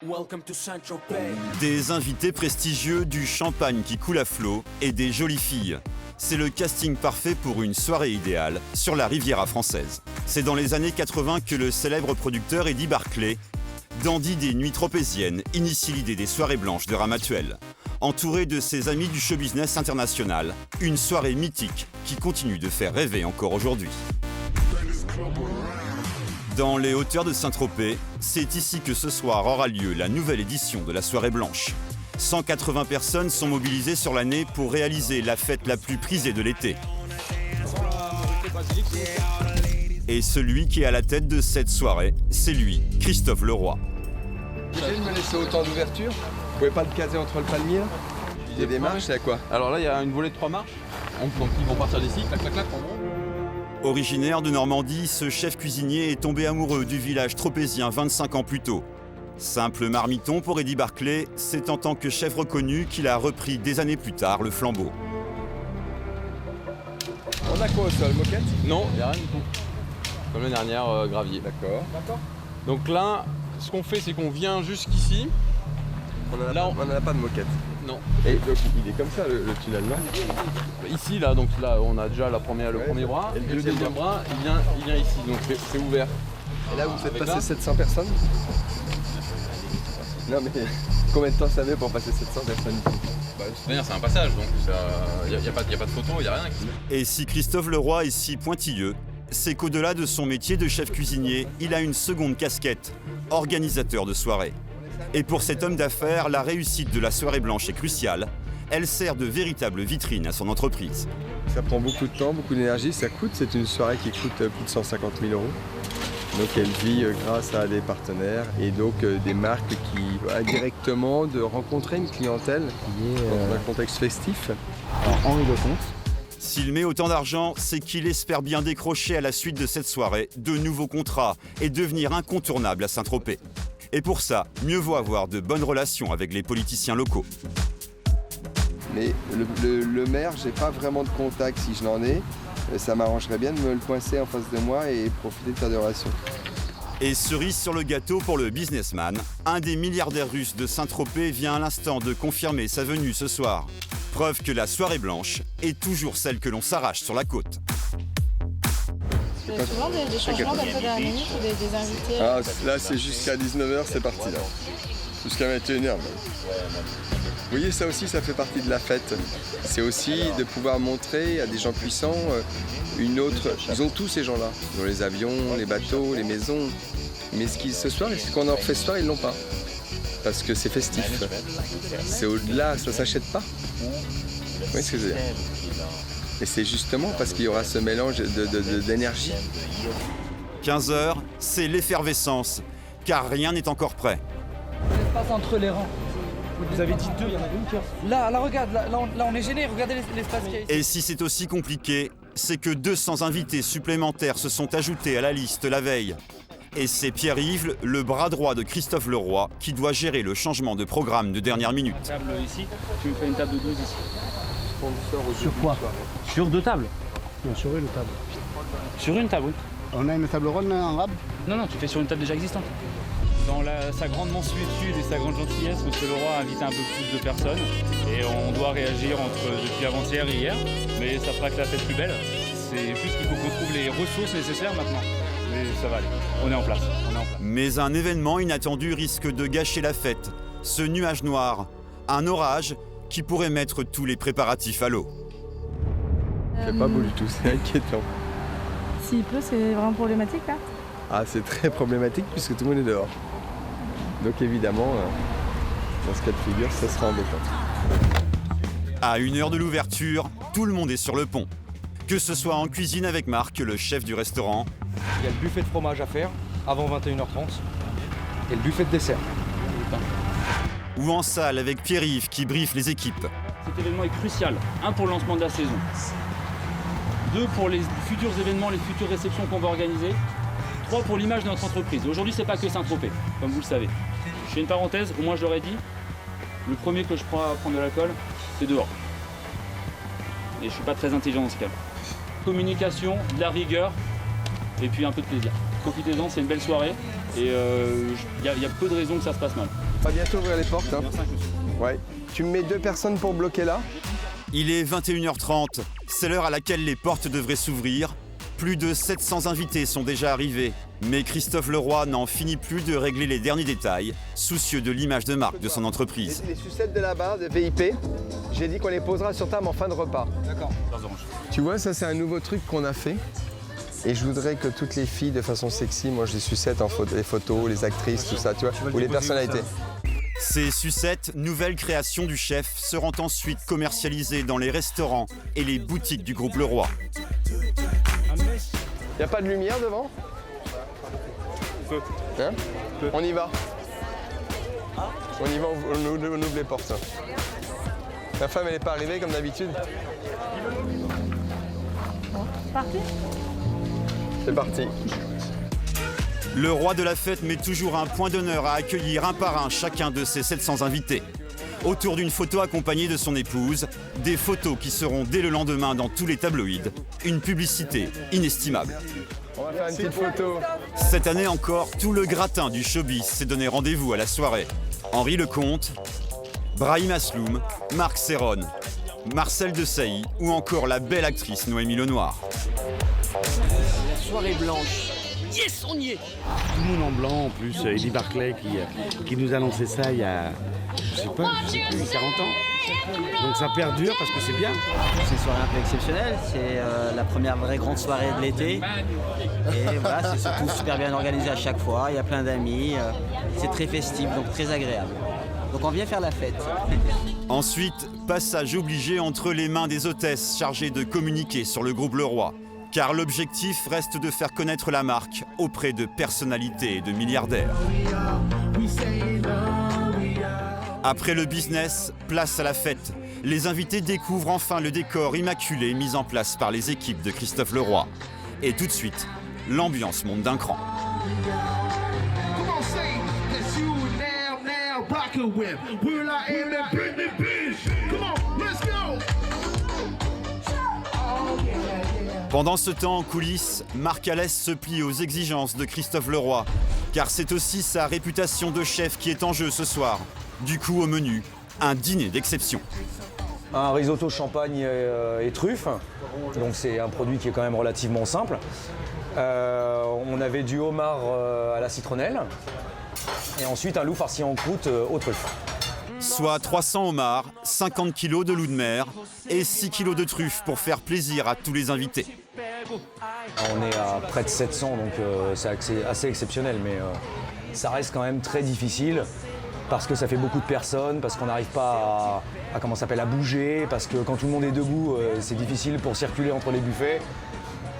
Welcome to Saint-Tropez. Des invités prestigieux, du champagne qui coule à flot et des jolies filles. C'est le casting parfait pour une soirée idéale sur la Riviera française. C'est dans les années 80 que le célèbre producteur Eddie Barclay, dandy des nuits tropéziennes, initie l'idée des soirées blanches de Ramatuelle. Entouré de ses amis du show business international, une soirée mythique qui continue de faire rêver encore aujourd'hui. Dans les hauteurs de Saint-Tropez, c'est ici que ce soir aura lieu la nouvelle édition de la soirée blanche. 180 personnes sont mobilisées sur l'année pour réaliser la fête la plus prisée de l'été. Et celui qui est à la tête de cette soirée, c'est lui, Christophe Leroy. Vous pouvez me laisser autant d'ouverture? Vous pouvez pas le caser entre le palmier là? Il y a des marches, c'est à quoi? Alors là, il y a une volée de 3 marches. Donc ils vont partir d'ici, clac, clac, clac, en gros. Originaire de Normandie, ce chef cuisinier est tombé amoureux du village tropézien 25 ans plus tôt. Simple marmiton pour Eddie Barclay, c'est en tant que chef reconnu qu'il a repris des années plus tard le flambeau. On a quoi au sol? Moquette? Non, il n'y a rien du tout. Comme l'année dernière, gravier. D'accord. Donc là, ce qu'on fait, c'est qu'on vient jusqu'ici. On Là, n'en a pas de moquette. Non. Et donc il est comme ça le tunnel là? Ici, là, donc là, on a déjà le premier bras. Et Et le deuxième bras, il vient ici. Donc c'est ouvert. Et là vous faites Avec passer là 700 personnes? Non mais combien de temps ça met pour passer 700 personnes? De toute manière, c'est un passage, donc il n'y a pas de photo, il n'y a rien. Et si Christophe Leroy est si pointilleux, c'est qu'au-delà de son métier de chef cuisinier, il a une seconde casquette, organisateur de soirée. Et pour cet homme d'affaires, la réussite de la soirée blanche est cruciale. Elle sert de véritable vitrine à son entreprise. Ça prend beaucoup de temps, beaucoup d'énergie, ça coûte. C'est une soirée qui coûte plus de 150 000 €. Donc elle vit grâce à des partenaires et donc des marques qui indirectement de rencontrer une clientèle dans un contexte festif. Alors, Henri Lecomte. S'il met autant d'argent, c'est qu'il espère bien décrocher à la suite de cette soirée de nouveaux contrats et devenir incontournable à Saint-Tropez. Et pour ça, mieux vaut avoir de bonnes relations avec les politiciens locaux. Mais le maire, j'ai pas vraiment de contact si je n'en ai. Ça m'arrangerait bien de me le coincer en face de moi et profiter de faire des relations. Et cerise sur le gâteau pour le businessman, un des milliardaires russes de Saint-Tropez vient à l'instant de confirmer sa venue ce soir. Preuve que la soirée blanche est toujours celle que l'on s'arrache sur la côte. Il y a souvent des changements comme ça dernière minute ou des invités? Ah, là c'est jusqu'à 19 h, c'est parti là. Jusqu'à 21 h. Vous voyez, ça aussi, ça fait partie de la fête. C'est aussi de pouvoir montrer à des gens puissants une autre... Ils ont tous ces gens-là. Ils ont les avions, les bateaux, les maisons. Mais ce soir, ce qu'on leur fait ce soir, ils l'ont pas. Parce que c'est festif. C'est au-delà, ça s'achète pas. Vous voyez ce que je veux dire? Et c'est justement parce qu'il y aura ce mélange d'énergie. 15 h, c'est l'effervescence, car rien n'est encore prêt. L'espace entre les rangs. Vous avez dit 2, il y en a une qui est... Là, regarde, là on est gêné, regardez l'espace qu'il y a ici. Et si c'est aussi compliqué, c'est que 200 invités supplémentaires se sont ajoutés à la liste la veille. Et c'est Pierre-Yves, le bras droit de Christophe Leroy, qui doit gérer le changement de programme de dernière minute. Table ici, tu me fais une table de 12 ici. Sur quoi? Sur 2 tables? Non, sur une table. Sur une table, oui. On a une table ronde en rab. Non, tu fais sur une table déjà existante. Dans sa grande mansuétude et sa grande gentillesse, M. Leroy a invité un peu plus de personnes. Et on doit réagir depuis avant-hier et hier. Mais ça fera que la fête plus belle. C'est juste qu'il faut qu'on trouve les ressources nécessaires maintenant. Mais ça va aller, on est en place. Mais un événement inattendu risque de gâcher la fête. Ce nuage noir, un orage qui pourrait mettre tous les préparatifs à l'eau. Il fait pas beau du tout, c'est inquiétant. S'il pleut, c'est vraiment problématique là? Ah, c'est très problématique puisque tout le monde est dehors. Donc évidemment, dans ce cas de figure, ça sera embêtant. À 1 heure de l'ouverture, tout le monde est sur le pont. Que ce soit en cuisine avec Marc, le chef du restaurant, Il y a le buffet de fromage à faire avant 21h30 et le buffet de dessert. ou en salle avec Pierre-Yves qui briefe les équipes. Cet événement est crucial. 1 pour le lancement de la saison. 2 pour les futurs événements, les futures réceptions qu'on va organiser. 3 pour l'image de notre entreprise. Aujourd'hui, c'est pas que Saint-Tropez, comme vous le savez. Je fais une parenthèse, au moins je leur ai dit, le premier que je prends à prendre de l'alcool, c'est dehors. Et je suis pas très intelligent dans ce cas. Communication, de la rigueur, et puis un peu de plaisir. Profitez-en, c'est une belle soirée, et il y a peu de raisons que ça se passe mal. On va bientôt ouvrir les portes. Hein. Ouais. Tu me mets 2 personnes pour bloquer là. Il est 21h30, c'est l'heure à laquelle les portes devraient s'ouvrir. Plus de 700 invités sont déjà arrivés, mais Christophe Leroy n'en finit plus de régler les derniers détails, soucieux de l'image de marque de son entreprise. Les sucettes de là-bas, de VIP, j'ai dit qu'on les posera sur table en fin de repas. D'accord. Tu vois, ça c'est un nouveau truc qu'on a fait. Et je voudrais que toutes les filles, de façon sexy, mangent des sucettes en les photos, les actrices, tout ça, tu vois, ou les personnalités. Ces sucettes, nouvelle création du chef, seront ensuite commercialisées dans les restaurants et les boutiques du groupe Leroy. Y a pas de lumière devant? Hein? On y va. On y va, on ouvre les portes. La femme, elle n'est pas arrivée comme d'habitude? Parti? C'est parti. Le roi de la fête met toujours un point d'honneur à accueillir un par un chacun de ses 700 invités. Autour d'une photo accompagnée de son épouse, des photos qui seront dès le lendemain dans tous les tabloïds. Une publicité inestimable. On va faire une petite photo. Cette année encore, tout le gratin du showbiz s'est donné rendez-vous à la soirée. Henri Lecomte, Brahim Asloum, Marc Serron, Marcel Desailly ou encore la belle actrice Noémie Lenoir. La soirée blanche. Yes, on y est. Tout le monde en blanc, en plus, Eddie Barclay qui nous annonçait ça il y a, je sais pas, 40 ans. Donc ça perdure parce que c'est bien. C'est une soirée un peu exceptionnelle, c'est la première vraie grande soirée de l'été. Et voilà, c'est surtout super bien organisé à chaque fois, il y a plein d'amis, c'est très festif, donc très agréable. Donc on vient faire la fête. Ensuite, passage obligé entre les mains des hôtesses chargées de communiquer sur le groupe Leroy. Car l'objectif reste de faire connaître la marque auprès de personnalités et de milliardaires. Après le business, place à la fête. Les invités découvrent enfin le décor immaculé mis en place par les équipes de Christophe Leroy. Et tout de suite, l'ambiance monte d'un cran. Pendant ce temps en coulisses, Marc Alès se plie aux exigences de Christophe Leroy, car c'est aussi sa réputation de chef qui est en jeu ce soir. Du coup, au menu, un dîner d'exception. Un risotto champagne et truffes, donc c'est un produit qui est quand même relativement simple. On avait du homard à la citronnelle, et ensuite un loup farci en croûte aux truffes. Soit 300 homards, 50 kg de loup de mer et 6 kg de truffes pour faire plaisir à tous les invités. On est à près de 700, donc c'est assez exceptionnel, mais ça reste quand même très difficile parce que ça fait beaucoup de personnes, parce qu'on n'arrive pas à bouger, parce que quand tout le monde est debout, c'est difficile pour circuler entre les buffets.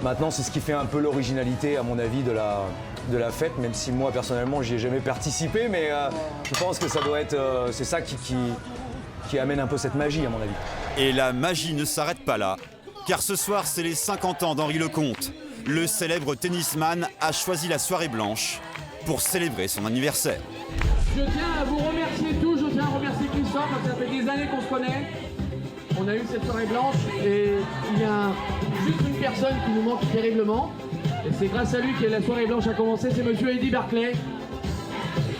Maintenant, c'est ce qui fait un peu l'originalité, à mon avis, de la fête, même si moi, personnellement, j'y ai jamais participé, mais je pense que ça doit être, c'est ça qui amène un peu cette magie, à mon avis. Et la magie ne s'arrête pas là, car ce soir, c'est les 50 ans d'Henri Lecomte. Le célèbre tennisman a choisi la soirée blanche pour célébrer son anniversaire. Je tiens à vous remercier tous, je tiens à remercier Christophe, parce que ça fait des années qu'on se connaît. On a eu cette soirée blanche et il y a juste une personne qui nous manque terriblement. Et c'est grâce à lui que la soirée blanche a commencé, c'est monsieur Eddie Barclay.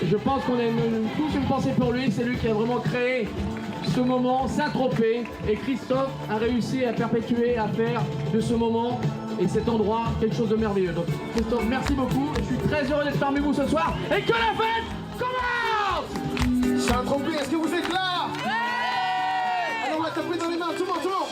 Et je pense qu'on a tous une pensée pour lui, c'est lui qui a vraiment créé ce moment, Saint-Tropez. Et Christophe a réussi à perpétuer, à faire de ce moment et cet endroit quelque chose de merveilleux. Donc Christophe, merci beaucoup. Je suis très heureux d'être parmi vous ce soir et que la fête commence! Saint-Tropez, est-ce que vous êtes là? Ouais! Alors on va taper dans les mains, tout le monde, tout le monde!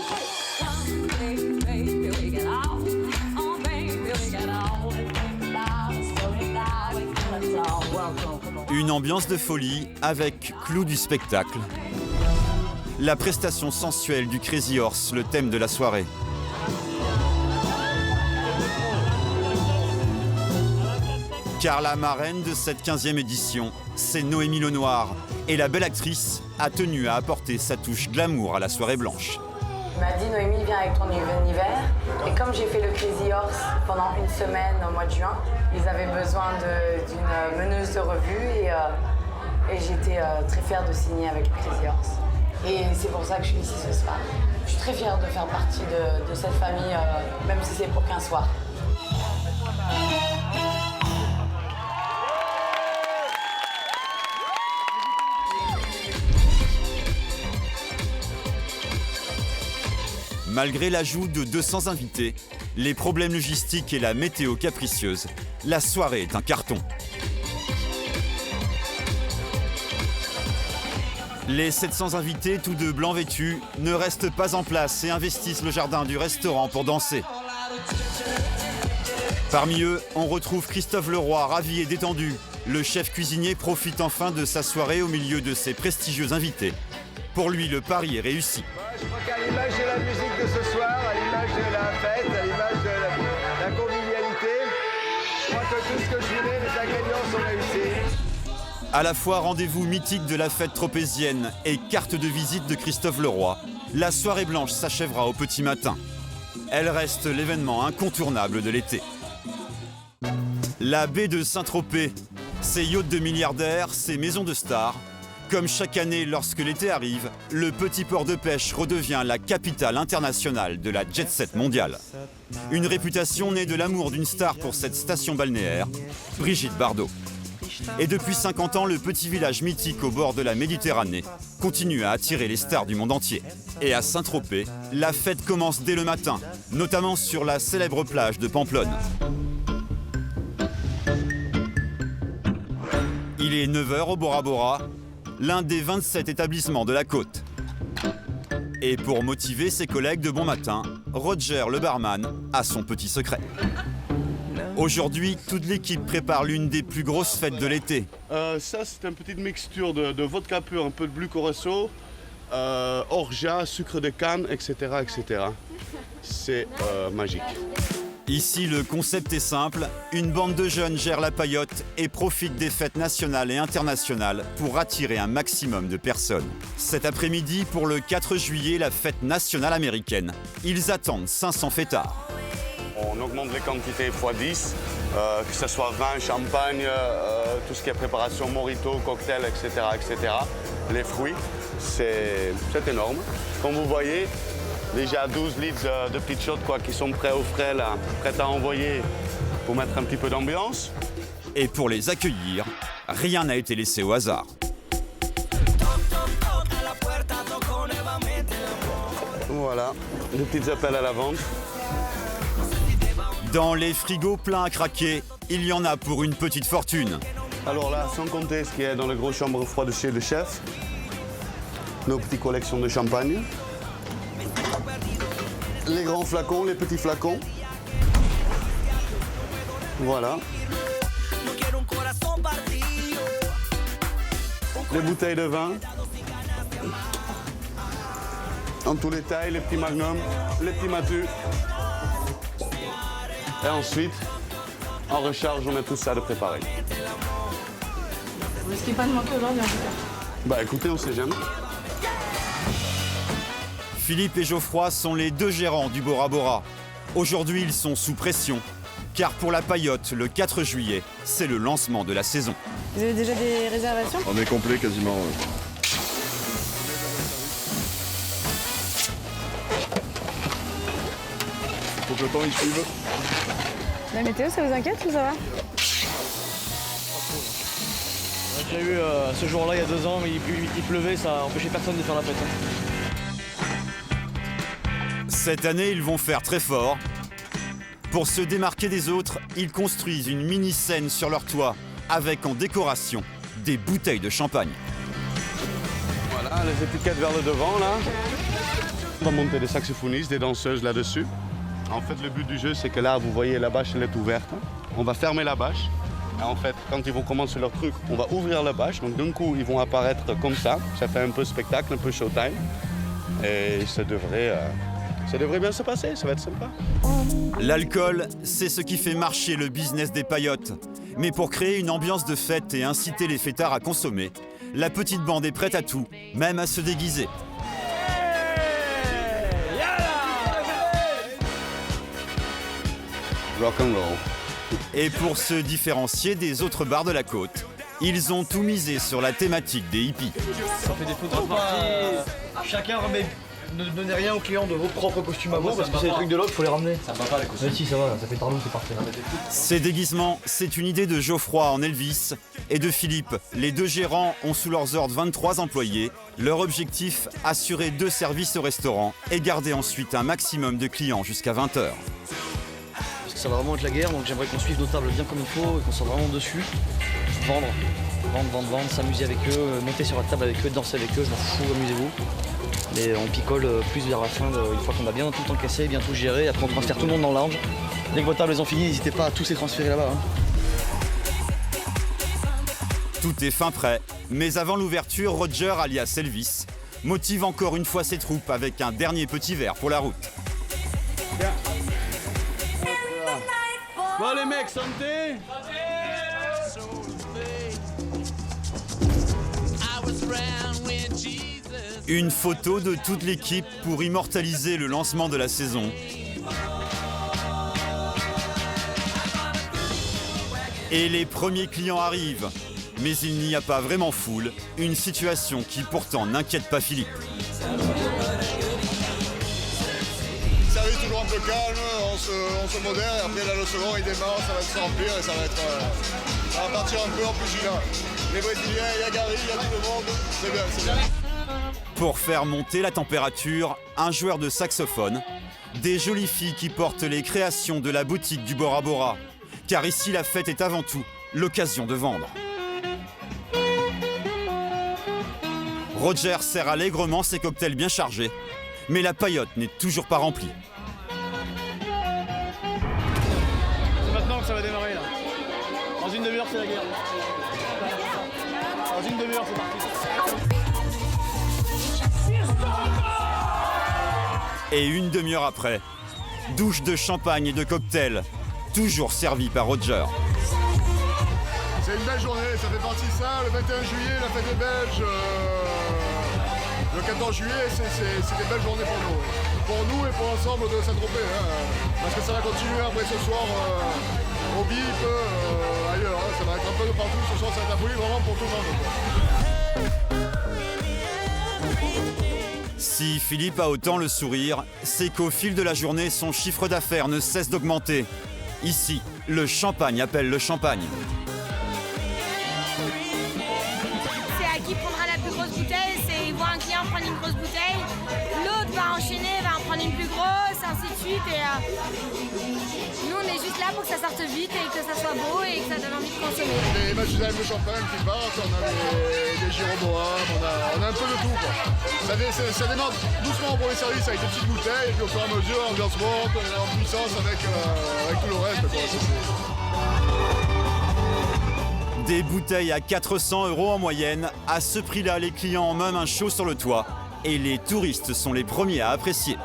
Une ambiance de folie avec clou du spectacle. La prestation sensuelle du Crazy Horse, le thème de la soirée. Car la marraine de cette 15e édition, c'est Noémie Lenoir. Et la belle actrice a tenu à apporter sa touche glamour à la soirée blanche. Il m'a dit Noémie, viens avec ton univers. Et comme j'ai fait le Crazy Horse pendant une semaine au mois de juin, ils avaient besoin d'une meneuse de revue et j'étais très fière de signer avec le Crazy Horse. Et c'est pour ça que je suis ici ce soir. Je suis très fière de faire partie de cette famille, même si c'est pour qu'un soir. Malgré l'ajout de 200 invités, les problèmes logistiques et la météo capricieuse, la soirée est un carton. Les 700 invités, tous de blanc vêtus, ne restent pas en place et investissent le jardin du restaurant pour danser. Parmi eux, on retrouve Christophe Leroy, ravi et détendu. Le chef cuisinier profite enfin de sa soirée au milieu de ses prestigieux invités. Pour lui, le pari est réussi. Je crois qu'à l'image de la musique de ce soir, à l'image de la fête, à l'image de la convivialité, je crois que tout ce que je voulais, les ingrédients sont réussis. À la fois rendez-vous mythique de la fête tropézienne et carte de visite de Christophe Leroy, la soirée blanche s'achèvera au petit matin. Elle reste l'événement incontournable de l'été. La baie de Saint-Tropez, ses yachts de milliardaires, ses maisons de stars. Comme chaque année lorsque l'été arrive, le petit port de pêche redevient la capitale internationale de la jet-set mondiale. Une réputation née de l'amour d'une star pour cette station balnéaire, Brigitte Bardot. Et depuis 50 ans, le petit village mythique au bord de la Méditerranée continue à attirer les stars du monde entier. Et à Saint-Tropez, la fête commence dès le matin, notamment sur la célèbre plage de Pamplonne. Il est 9h au Bora Bora, l'un des 27 établissements de la côte. Et pour motiver ses collègues de bon matin, Roger le barman a son petit secret. Aujourd'hui, toute l'équipe prépare l'une des plus grosses fêtes de l'été. Ça, c'est une petite mixture de vodka pur, un peu de Blue Curaçao, orgeat, sucre de canne, etc. etc. C'est magique. Ici, le concept est simple. Une bande de jeunes gère la paillote et profite des fêtes nationales et internationales pour attirer un maximum de personnes. Cet après-midi, pour le 4 juillet, la fête nationale américaine. Ils attendent 500 fêtards. On augmente les quantités x10, que ce soit vin, champagne, tout ce qui est préparation, mojito, cocktail, etc. etc. Les fruits, c'est énorme. Comme vous voyez, déjà 12 litres de petites shots qui sont prêts au frais, là, prêts à envoyer pour mettre un petit peu d'ambiance. Et pour les accueillir, rien n'a été laissé au hasard. Voilà, des petites appels à la vente. Dans les frigos pleins à craquer, il y en a pour une petite fortune. Alors là, sans compter ce qui est dans les grosses chambres froides de chez le chef, nos petites collections de champagne, les grands flacons, les petits flacons. Voilà. Les bouteilles de vin. En tous les tailles, les petits magnums, les petits matus. Et ensuite, en recharge, on met tout ça de préparé. Vous risquez pas de manquer aujourd'hui en tout cas. Bah écoutez, on sait jamais. Philippe et Geoffroy sont les deux gérants du Bora Bora. Aujourd'hui, ils sont sous pression, car pour la paillote, le 4 juillet, c'est le lancement de la saison. Vous avez déjà des réservations? On est complet quasiment. Faut que le temps il suive. La météo, ça vous inquiète ou ça va? On a déjà eu ce jour-là il y a 2 ans, mais il pleuvait, ça empêchait personne de faire la fête. Cette année, ils vont faire très fort. Pour se démarquer des autres, ils construisent une mini-scène sur leur toit, avec en décoration des bouteilles de champagne. Voilà, les étiquettes vers le devant, là. On va monter des saxophonistes, des danseuses là-dessus. En fait, le but du jeu, c'est que là, vous voyez, la bâche, elle est ouverte. On va fermer la bâche. Et en fait, quand ils vont commencer leur truc, on va ouvrir la bâche. Donc d'un coup, ils vont apparaître comme ça. Ça fait un peu spectacle, un peu showtime. Et ça devrait bien se passer, ça va être sympa. L'alcool, c'est ce qui fait marcher le business des paillotes. Mais pour créer une ambiance de fête et inciter les fêtards à consommer, la petite bande est prête à tout, même à se déguiser. Rock and roll. Et pour se différencier des autres bars de la côte, ils ont tout misé sur la thématique des hippies. Ça fait des photos parties. Chacun remet Ne donnez rien aux clients de vos propres costumes à vous, parce que c'est les trucs de l'autre, faut les ramener. Ça va pas les costumes. Mais si, ça va, ça fait par nous, c'est parfait. Ces déguisements, c'est une idée de Geoffroy en Elvis et de Philippe. Les deux gérants ont sous leurs ordres 23 employés. Leur objectif, assurer 2 services au restaurant et garder ensuite un maximum de clients jusqu'à 20h. Parce que ça va vraiment être la guerre, donc j'aimerais qu'on suive nos tables bien comme il faut et qu'on soit vraiment dessus. Vendre, s'amuser avec eux, monter sur la table avec eux, danser avec eux, je m'en fous, amusez-vous. Mais on picole plus vers la fin, une fois qu'on a bien tout encaissé, bien tout géré, après on transfère tout le monde dans le lounge. Dès que vos tables ont fini, n'hésitez pas à tous les transférer là-bas. Tout est fin prêt, mais avant l'ouverture, Roger, alias Elvis, motive encore une fois ses troupes avec un dernier petit verre pour la route. Bon les mecs, santé. Une photo de toute l'équipe pour immortaliser le lancement de la saison. Et les premiers clients arrivent. Mais il n'y a pas vraiment foule, une situation qui pourtant n'inquiète pas Philippe. Service toujours un peu calme, on se modère et après là le second il démarre, ça va se remplir et ça va partir un peu en plus là. Les Brésiliens, il y a Gary, il y a tout le monde, c'est bien, c'est bien. Pour faire monter la température, un joueur de saxophone, des jolies filles qui portent les créations de la boutique du Bora Bora. Car ici la fête est avant tout l'occasion de vendre. Roger sert allègrement ses cocktails bien chargés, mais la paillote n'est toujours pas remplie. C'est maintenant que ça va démarrer là. Dans une demi-heure c'est la guerre. Dans une demi-heure c'est parti. Et une demi-heure après, douche de champagne et de cocktails, toujours servi par Roger. C'est une belle journée, ça fait partie de ça. Le 21 juillet, la fête des Belges. Le 14 juillet, c'est des belles journées pour nous. Pour nous et pour l'ensemble de Saint-Tropez. Parce que ça va continuer après ce soir au BIP, ailleurs. Ça va être un peu de partout. Ce soir, ça va être la folie vraiment pour tout le monde. Si Philippe a autant le sourire, c'est qu'au fil de la journée, son chiffre d'affaires ne cesse d'augmenter. Ici, le champagne appelle le champagne. C'est à qui prendra la plus grosse bouteille, c'est il voit un client prendre une grosse bouteille, l'autre va enchaîner, va en prendre une plus grosse, ainsi de suite. Et nous on est juste là pour que ça sorte vite et que ça soit beau et que ça donne envie de consommer. Les matchs de champagne qui partent, on a des gyroboams, on a un peu de tout quoi. Ça démarre doucement pour les services avec des petites bouteilles et puis au fur et à mesure l'ambiance monte, on est en puissance avec tout le reste quoi. Des bouteilles à 400 € en moyenne. À ce prix-là, les clients ont même un show sur le toit. Et les touristes sont les premiers à apprécier.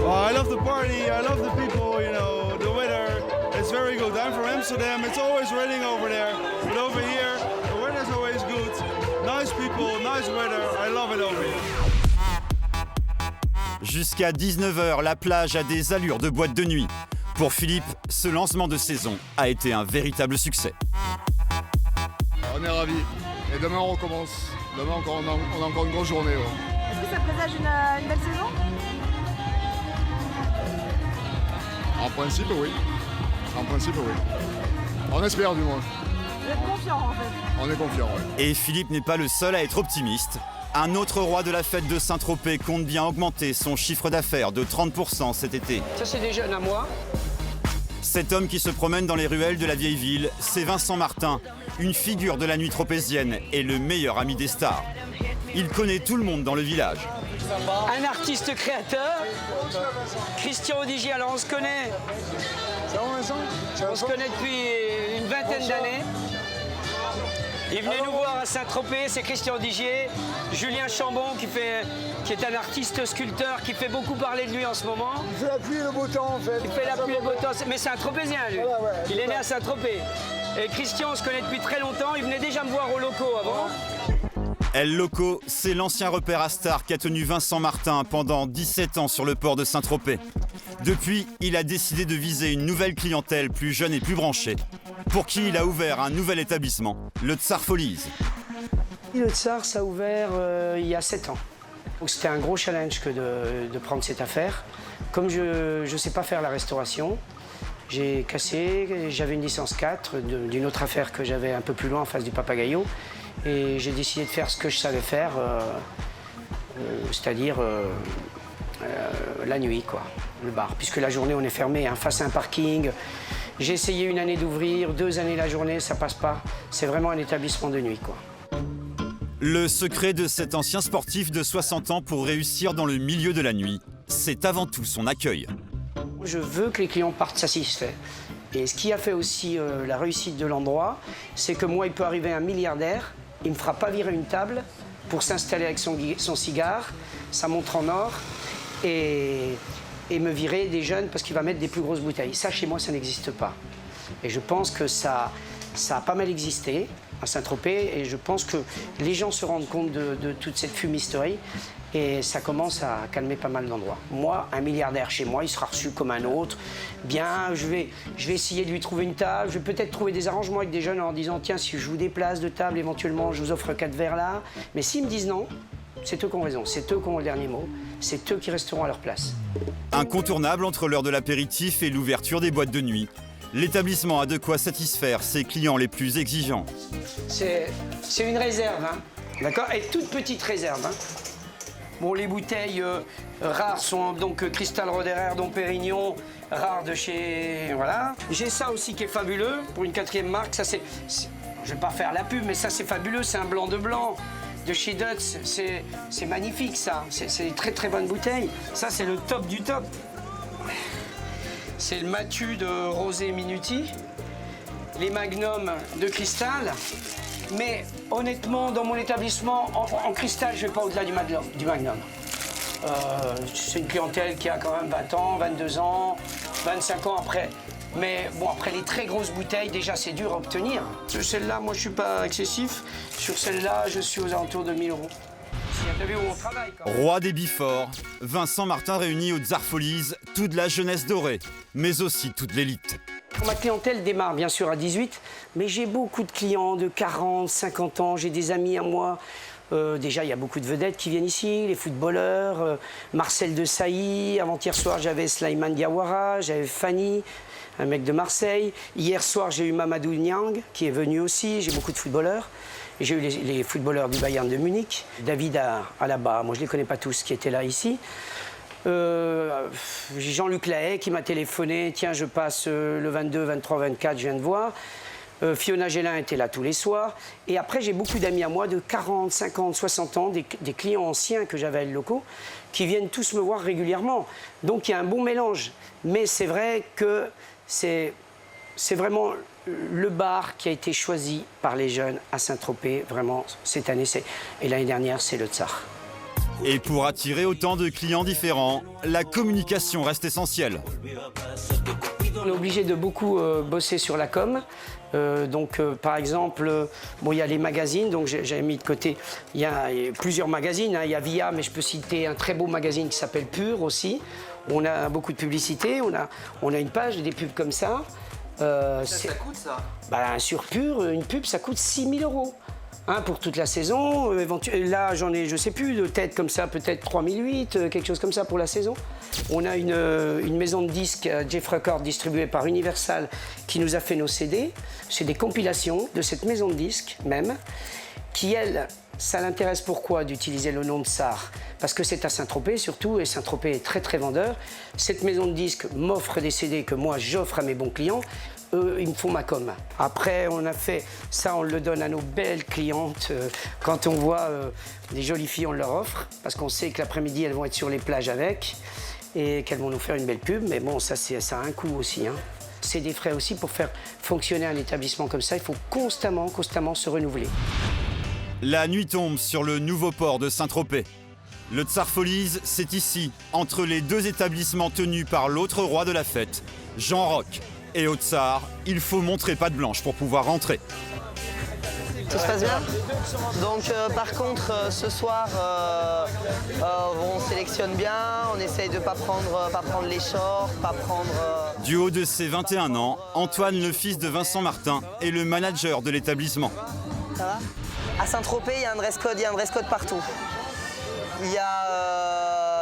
I love the party, I love the people, you know, the weather. It's very good. I'm from Amsterdam, it's always raining over there. But over here, the weather's always good. Nice people, nice weather. I love it over here. Jusqu'à 19h, la plage a des allures de boîte de nuit. Pour Philippe, ce lancement de saison a été un véritable succès. On est ravis. Et demain on recommence. Demain on a encore une grosse journée. Ouais. Est-ce que ça présage une belle saison? En principe oui. En principe oui. On espère du moins. Vous êtes confiant en fait? On est confiant, oui. Et Philippe n'est pas le seul à être optimiste. Un autre roi de la fête de Saint-Tropez compte bien augmenter son chiffre d'affaires de 30% cet été. Ça c'est des jeunes à moi. Cet homme qui se promène dans les ruelles de la vieille ville, c'est Vincent Martin, une figure de la nuit tropézienne et le meilleur ami des stars. Il connaît tout le monde dans le village. Un artiste créateur, Christian Odigier, alors on se connaît. On se connaît depuis une vingtaine d'années. Il venait nous voir à Saint-Tropez, c'est Christian Odigier, Julien Chambon qui est un artiste sculpteur qui fait beaucoup parler de lui en ce moment. Il fait la pluie et le beau temps en fait. Il fait la pluie et le beau temps, mais c'est un Tropézien lui. Voilà, ouais. Il est né à Saint-Tropez. Et Christian, on se connaît depuis très longtemps, il venait déjà me voir au Loco avant. El Loco, c'est l'ancien repère à star qu'a tenu Vincent Martin pendant 17 ans sur le port de Saint-Tropez. Depuis, il a décidé de viser une nouvelle clientèle plus jeune et plus branchée, pour qui il a ouvert un nouvel établissement, le Tsar Folies. Le Tsar, ça a ouvert il y a 7 ans. Donc c'était un gros challenge que de prendre cette affaire. Comme je ne sais pas faire la restauration, j'ai cassé, j'avais une licence 4 d'une autre affaire que j'avais un peu plus loin en face du Papagayo. Et j'ai décidé de faire ce que je savais faire, c'est-à-dire la nuit, quoi, le bar. Puisque la journée, on est fermé, hein, face à un parking. J'ai essayé une année d'ouvrir, 2 années la journée, ça passe pas. C'est vraiment un établissement de nuit, quoi. Le secret de cet ancien sportif de 60 ans pour réussir dans le milieu de la nuit, c'est avant tout son accueil. Je veux que les clients partent satisfaits. Et ce qui a fait aussi la réussite de l'endroit, c'est que moi, il peut arriver un milliardaire, il ne me fera pas virer une table pour s'installer avec son cigare, sa montre en or, et me virer des jeunes parce qu'il va mettre des plus grosses bouteilles. Ça, chez moi, ça n'existe pas. Et je pense que ça a pas mal existé à Saint-Tropez, et je pense que les gens se rendent compte de toute cette fumisterie, et ça commence à calmer pas mal d'endroits. Moi, un milliardaire chez moi, il sera reçu comme un autre. Bien, je vais essayer de lui trouver une table, je vais peut-être trouver des arrangements avec des jeunes en disant, tiens, si je vous déplace de table, éventuellement, je vous offre 4 verres là. Mais s'ils me disent non, c'est eux qui ont raison, c'est eux qui ont le dernier mot, c'est eux qui resteront à leur place. Incontournable entre l'heure de l'apéritif et l'ouverture des boîtes de nuit, l'établissement a de quoi satisfaire ses clients les plus exigeants. C'est une réserve, hein, d'accord? Et toute petite réserve, hein. Bon, les bouteilles rares sont donc Cristal Roderer, Dom Pérignon, rares de chez... Voilà. J'ai ça aussi qui est fabuleux, pour une 4e marque. Ça, c'est... Je vais pas faire la pub, mais ça, c'est fabuleux. C'est un blanc de blanc de chez Dutz. C'est magnifique, ça. C'est une très, très bonne bouteille. Ça, c'est le top du top. C'est le Matu de Rosé Minuti. Les Magnum de Cristal. Mais honnêtement, dans mon établissement, en cristal, je ne vais pas au-delà du Magnum. C'est une clientèle qui a quand même 20 ans, 22 ans, 25 ans après. Mais bon, après les très grosses bouteilles, déjà, c'est dur à obtenir. Sur celle-là, moi, je ne suis pas excessif. Sur celle-là, je suis aux alentours de 1 000 €. Vous avez où on travaille, quand même. Roi des Biforts, Vincent Martin réunit au Tsar Folies toute la jeunesse dorée, mais aussi toute l'élite. Ma clientèle démarre bien sûr à 18, mais j'ai beaucoup de clients de 40, 50 ans, j'ai des amis à moi. Déjà, il y a beaucoup de vedettes qui viennent ici, les footballeurs, Marcel Desailly. Avant-hier soir, j'avais Slimane Diawara, j'avais Fanny, un mec de Marseille. Hier soir, j'ai eu Mamadou Niang qui est venu aussi, j'ai beaucoup de footballeurs. J'ai eu les footballeurs du Bayern de Munich, David Alaba, moi je ne les connais pas tous, qui étaient là ici. Jean-Luc Lahaye qui m'a téléphoné, tiens, je passe le 22, 23, 24, je viens de voir. Fiona Gélin était là tous les soirs. Et après, j'ai beaucoup d'amis à moi de 40, 50, 60 ans, des clients anciens que j'avais à Le Locaux, qui viennent tous me voir régulièrement. Donc il y a un bon mélange. Mais c'est vrai que c'est vraiment le bar qui a été choisi par les jeunes à Saint-Tropez, vraiment, cette année. Et l'année dernière, c'est le Tsar. Et pour attirer autant de clients différents, la communication reste essentielle. On est obligé de beaucoup bosser sur la com. Par exemple, bon, il y a les magazines, donc j'avais mis de côté, il y a plusieurs magazines, hein. Il y a Via, mais je peux citer un très beau magazine qui s'appelle Pur aussi. On a beaucoup de publicité, on a une page, des pubs comme ça. Ça coûte ça? Sur Pur, une pub, ça coûte 6 000 €. Hein, pour toute la saison, là j'en ai, je sais plus, de tête comme ça, peut-être 3 008, quelque chose comme ça pour la saison. On a une maison de disques, Jeff Records, distribuée par Universal, qui nous a fait nos CD. C'est des compilations de cette maison de disques même, qui elle, ça l'intéresse pourquoi d'utiliser le nom de Tsar? Parce que c'est à Saint-Tropez surtout, et Saint-Tropez est très très vendeur. Cette maison de disques m'offre des CD que moi j'offre à mes bons clients. Eux, ils me font ma com. Après, on a fait ça, on le donne à nos belles clientes. Quand on voit des jolies filles, on leur offre, parce qu'on sait que l'après-midi, elles vont être sur les plages avec, et qu'elles vont nous faire une belle pub. Mais bon, ça a un coût aussi, hein. C'est des frais aussi pour faire fonctionner un établissement comme ça. Il faut constamment se renouveler. La nuit tombe sur le nouveau port de Saint-Tropez. Le Tsar Folies, c'est ici, entre les deux établissements tenus par l'autre roi de la fête, Jean Roch. Et au Tsar, il faut montrer patte blanche pour pouvoir rentrer. Tout se passe bien. Donc par contre, ce soir, on sélectionne bien, on essaye de ne pas prendre les shorts, pas prendre... Du haut de ses 21 ans, Antoine, le fils de Vincent Martin, est le manager de l'établissement. Ça va ? À Saint-Tropez, il y a un dress code partout.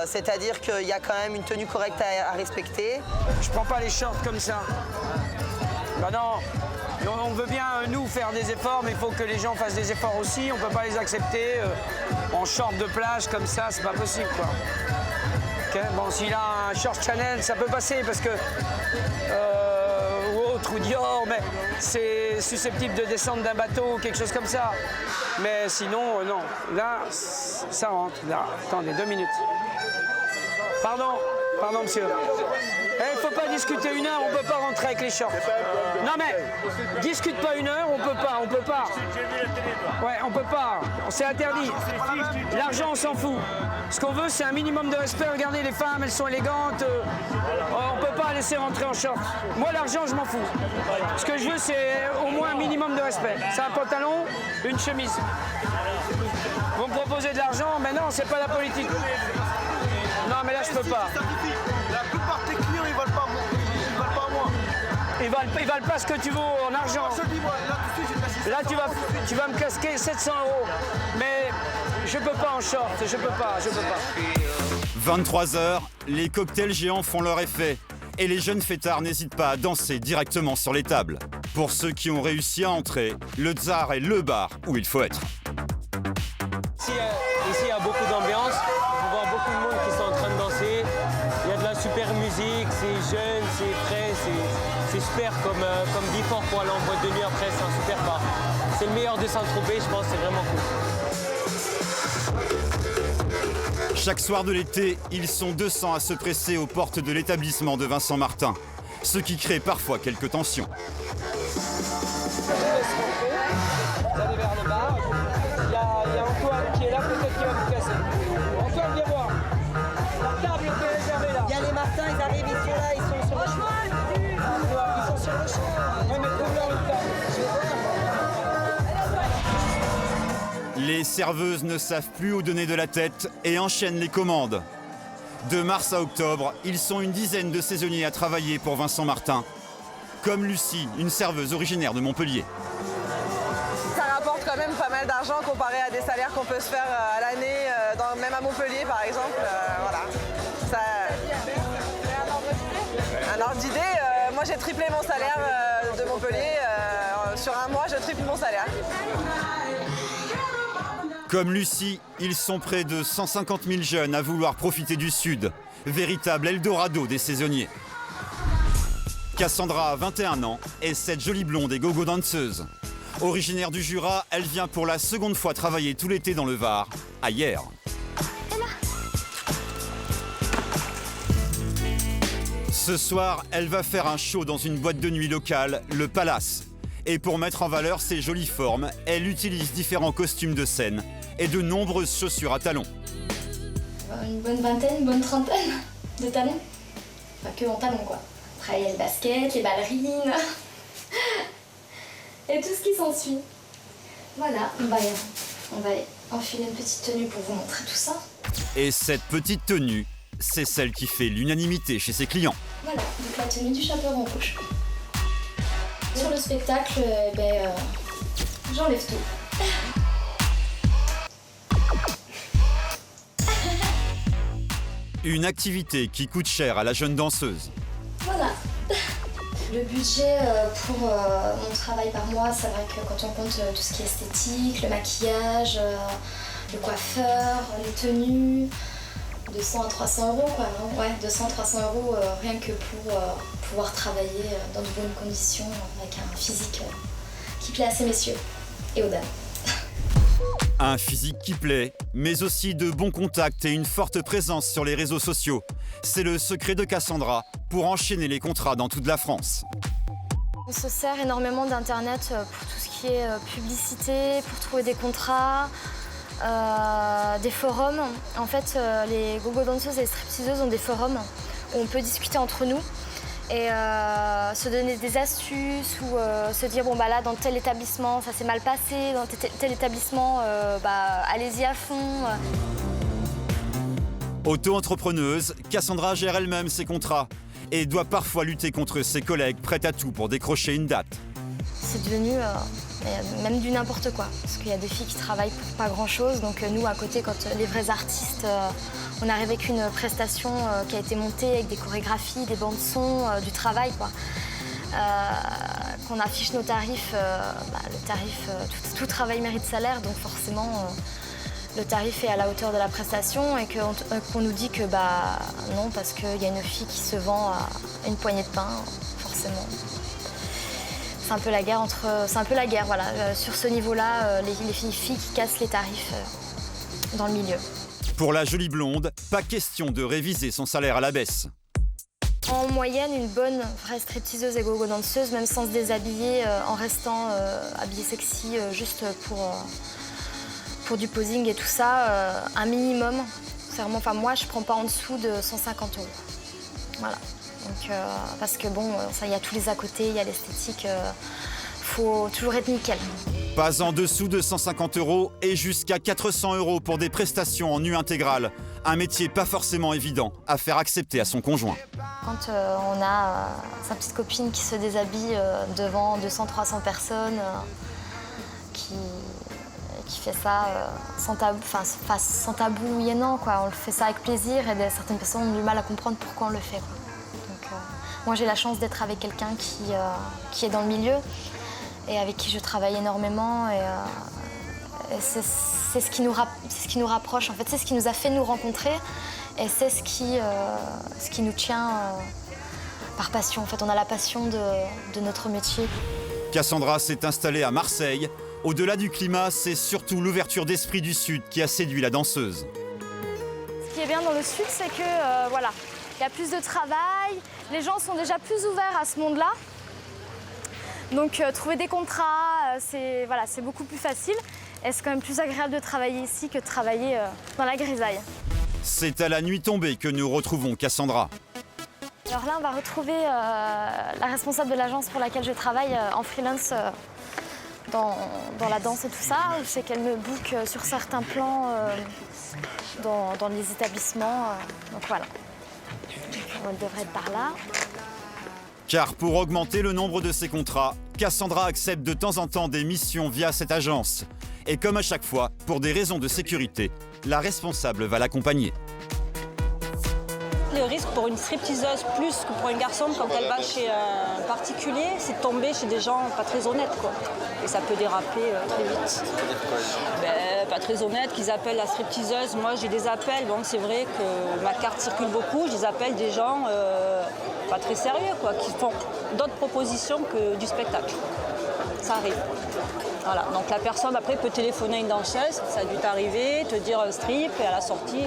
C'est-à-dire qu'il y a quand même une tenue correcte à respecter. Je prends pas les shorts comme ça. Bah non. On veut bien, nous, faire des efforts, mais il faut que les gens fassent des efforts aussi. On peut pas les accepter en short de plage comme ça, c'est pas possible, quoi. Okay. Bon, s'il a un short Chanel, ça peut passer parce que ou autre, ou Dior, mais c'est susceptible de descendre d'un bateau ou quelque chose comme ça. Mais sinon, non. Là, ça rentre. Là, attendez, 2 minutes. Pardon, monsieur. Il ne faut pas discuter 1 heure, on ne peut pas rentrer avec les shorts. Non mais, discute pas 1 heure, on peut pas. Ouais, on peut pas, c'est interdit. L'argent, on s'en fout. Ce qu'on veut, c'est un minimum de respect. Regardez, les femmes, elles sont élégantes. On ne peut pas laisser rentrer en short. Moi, l'argent, je m'en fous. Ce que je veux, c'est au moins un minimum de respect. C'est un pantalon, une chemise. Vous me proposez de l'argent, mais non, c'est pas la politique. Non, mais là, je peux pas. La plupart des clients, ils valent pas moi. Ils valent pas ce que tu vaux en argent. Là, tu vas me casquer 700 €. Mais je peux pas en short, je peux pas. 23h, les cocktails géants font leur effet. Et les jeunes fêtards n'hésitent pas à danser directement sur les tables. Pour ceux qui ont réussi à entrer, le Tsar est le bar où il faut être. Ici, il y a beaucoup d'ambiance. On voit beaucoup de monde qui sont en train de danser. Il y a de la super musique, c'est jeune, c'est frais, c'est super comme Before pour aller en boîte de nuit après, c'est un super bar. C'est le meilleur de Saint-Tropez, je pense, c'est vraiment cool. Chaque soir de l'été, ils sont 200 à se presser aux portes de l'établissement de Vincent Martin, ce qui crée parfois quelques tensions. Vous allez vers le bar. Il y a Antoine qui est là, peut-être qu'il va vous casser. Antoine, viens voir. La table est réservée là. Il y a les Martins, ils arrivent, ils sont là, ils sont sur le chemin. Ils sont sur le chemin. Ouais, mais trouve-leur une table. Les serveuses ne savent plus où donner de la tête et enchaînent les commandes. De mars à octobre, ils sont une dizaine de saisonniers à travailler pour Vincent Martin, comme Lucie, une serveuse originaire de Montpellier. Ça rapporte quand même pas mal d'argent comparé à des salaires qu'on peut se faire à l'année, même à Montpellier par exemple. Voilà. Un ordre d'idée, moi j'ai triplé mon salaire de Montpellier. Sur un mois, je triple mon salaire. Comme Lucie, ils sont près de 150 000 jeunes à vouloir profiter du Sud, véritable Eldorado des saisonniers. Cassandra a 21 ans et cette jolie blonde est gogo danseuse. Originaire du Jura, elle vient pour la seconde fois travailler tout l'été dans le Var, à Hyères. Ce soir, elle va faire un show dans une boîte de nuit locale, le Palace. Et pour mettre en valeur ses jolies formes, elle utilise différents costumes de scène et de nombreuses chaussures à talons. Une bonne vingtaine, une bonne trentaine de talons. Enfin, que en talons, quoi. Après, il y a le basket, les ballerines et tout ce qui s'ensuit. Voilà, on va enfiler une petite tenue pour vous montrer tout ça. Et cette petite tenue, c'est celle qui fait l'unanimité chez ses clients. Voilà, donc la tenue du chaperon rouge. Sur le spectacle, j'enlève tout. Une activité qui coûte cher à la jeune danseuse. Voilà. Le budget pour mon travail par mois, c'est vrai que quand on compte tout ce qui est esthétique, le maquillage, le coiffeur, les tenues, 200 à 300 € quoi. Non ouais, 200 à 300 € rien que pour pouvoir travailler dans de bonnes conditions avec un physique qui plaît à ces messieurs et aux dames. Un physique qui plaît, mais aussi de bons contacts et une forte présence sur les réseaux sociaux. C'est le secret de Cassandra pour enchaîner les contrats dans toute la France. On se sert énormément d'Internet pour tout ce qui est publicité, pour trouver des contrats, des forums. En fait, les gogo danseuses et les stripteaseuses ont des forums où on peut discuter entre nous et se donner des astuces ou se dire bon bah là dans tel établissement ça s'est mal passé, dans tel établissement allez-y à fond. Auto-entrepreneuse, Cassandra gère elle-même ses contrats et doit parfois lutter contre ses collègues prêts à tout pour décrocher une date. C'est devenu même du n'importe quoi. Parce qu'il y a des filles qui travaillent pour pas grand-chose. Donc nous, à côté, quand les vrais artistes, on arrive avec une prestation qui a été montée avec des chorégraphies, des bandes-son, du travail, quoi. Qu'on affiche nos tarifs, le tarif, tout travail mérite salaire, donc forcément le tarif est à la hauteur de la prestation et qu'on nous dit que non, parce qu'il y a une fille qui se vend à une poignée de pain, forcément. C'est un peu la guerre voilà. Sur ce niveau-là, les filles qui cassent les tarifs dans le milieu. Pour la jolie blonde, pas question de réviser son salaire à la baisse. En moyenne, une bonne vraie stripteaseuse et gogo danseuse, même sans se déshabiller, en restant habillée sexy, juste pour du posing et tout ça, un minimum. C'est vraiment, moi, je prends pas en dessous de 150 €. Voilà. Donc, parce que bon, il y a tous les à côté, il y a l'esthétique, faut toujours être nickel. Pas en dessous de 150 € et jusqu'à 400 € pour des prestations en nu intégrale. Un métier pas forcément évident à faire accepter à son conjoint. Quand on a sa petite copine qui se déshabille devant 200-300 personnes, qui fait ça sans tabou oui et non, quoi. On le fait ça avec plaisir et certaines personnes ont du mal à comprendre pourquoi on le fait, quoi. Donc, moi, j'ai la chance d'être avec quelqu'un qui est dans le milieu et avec qui je travaille énormément. Et c'est ce qui nous rapproche, en fait. C'est ce qui nous a fait nous rencontrer et c'est ce qui nous tient par passion. En fait, on a la passion de notre métier. Cassandra s'est installée à Marseille. Au-delà du climat, c'est surtout l'ouverture d'esprit du Sud qui a séduit la danseuse. Ce qui est bien dans le Sud, c'est que voilà, il y a plus de travail, les gens sont déjà plus ouverts à ce monde-là. Donc trouver des contrats, c'est beaucoup plus facile. Et c'est quand même plus agréable de travailler ici que de travailler dans la grisaille. C'est à la nuit tombée que nous retrouvons Cassandra. Alors là, on va retrouver la responsable de l'agence pour laquelle je travaille en freelance dans la danse et tout ça. Je sais qu'elle me book sur certains plans dans les établissements. Donc voilà, elle devrait être par là. Car pour augmenter le nombre de ses contrats, Cassandra accepte de temps en temps des missions via cette agence. Et comme à chaque fois, pour des raisons de sécurité, la responsable va l'accompagner. Le risque pour une stripteaseuse plus que pour un garçon quand elle va chez un particulier, c'est de tomber chez des gens pas très honnêtes, quoi. Et ça peut déraper très vite. Pas très honnêtes, qu'ils appellent la stripteaseuse. Moi j'ai des appels, bon c'est vrai que ma carte circule beaucoup, je les appelle des gens pas très sérieux, quoi, qui font d'autres propositions que du spectacle. Ça arrive. Voilà, donc la personne après peut téléphoner à une danseuse, ça a dû t'arriver, te dire un strip et à la sortie,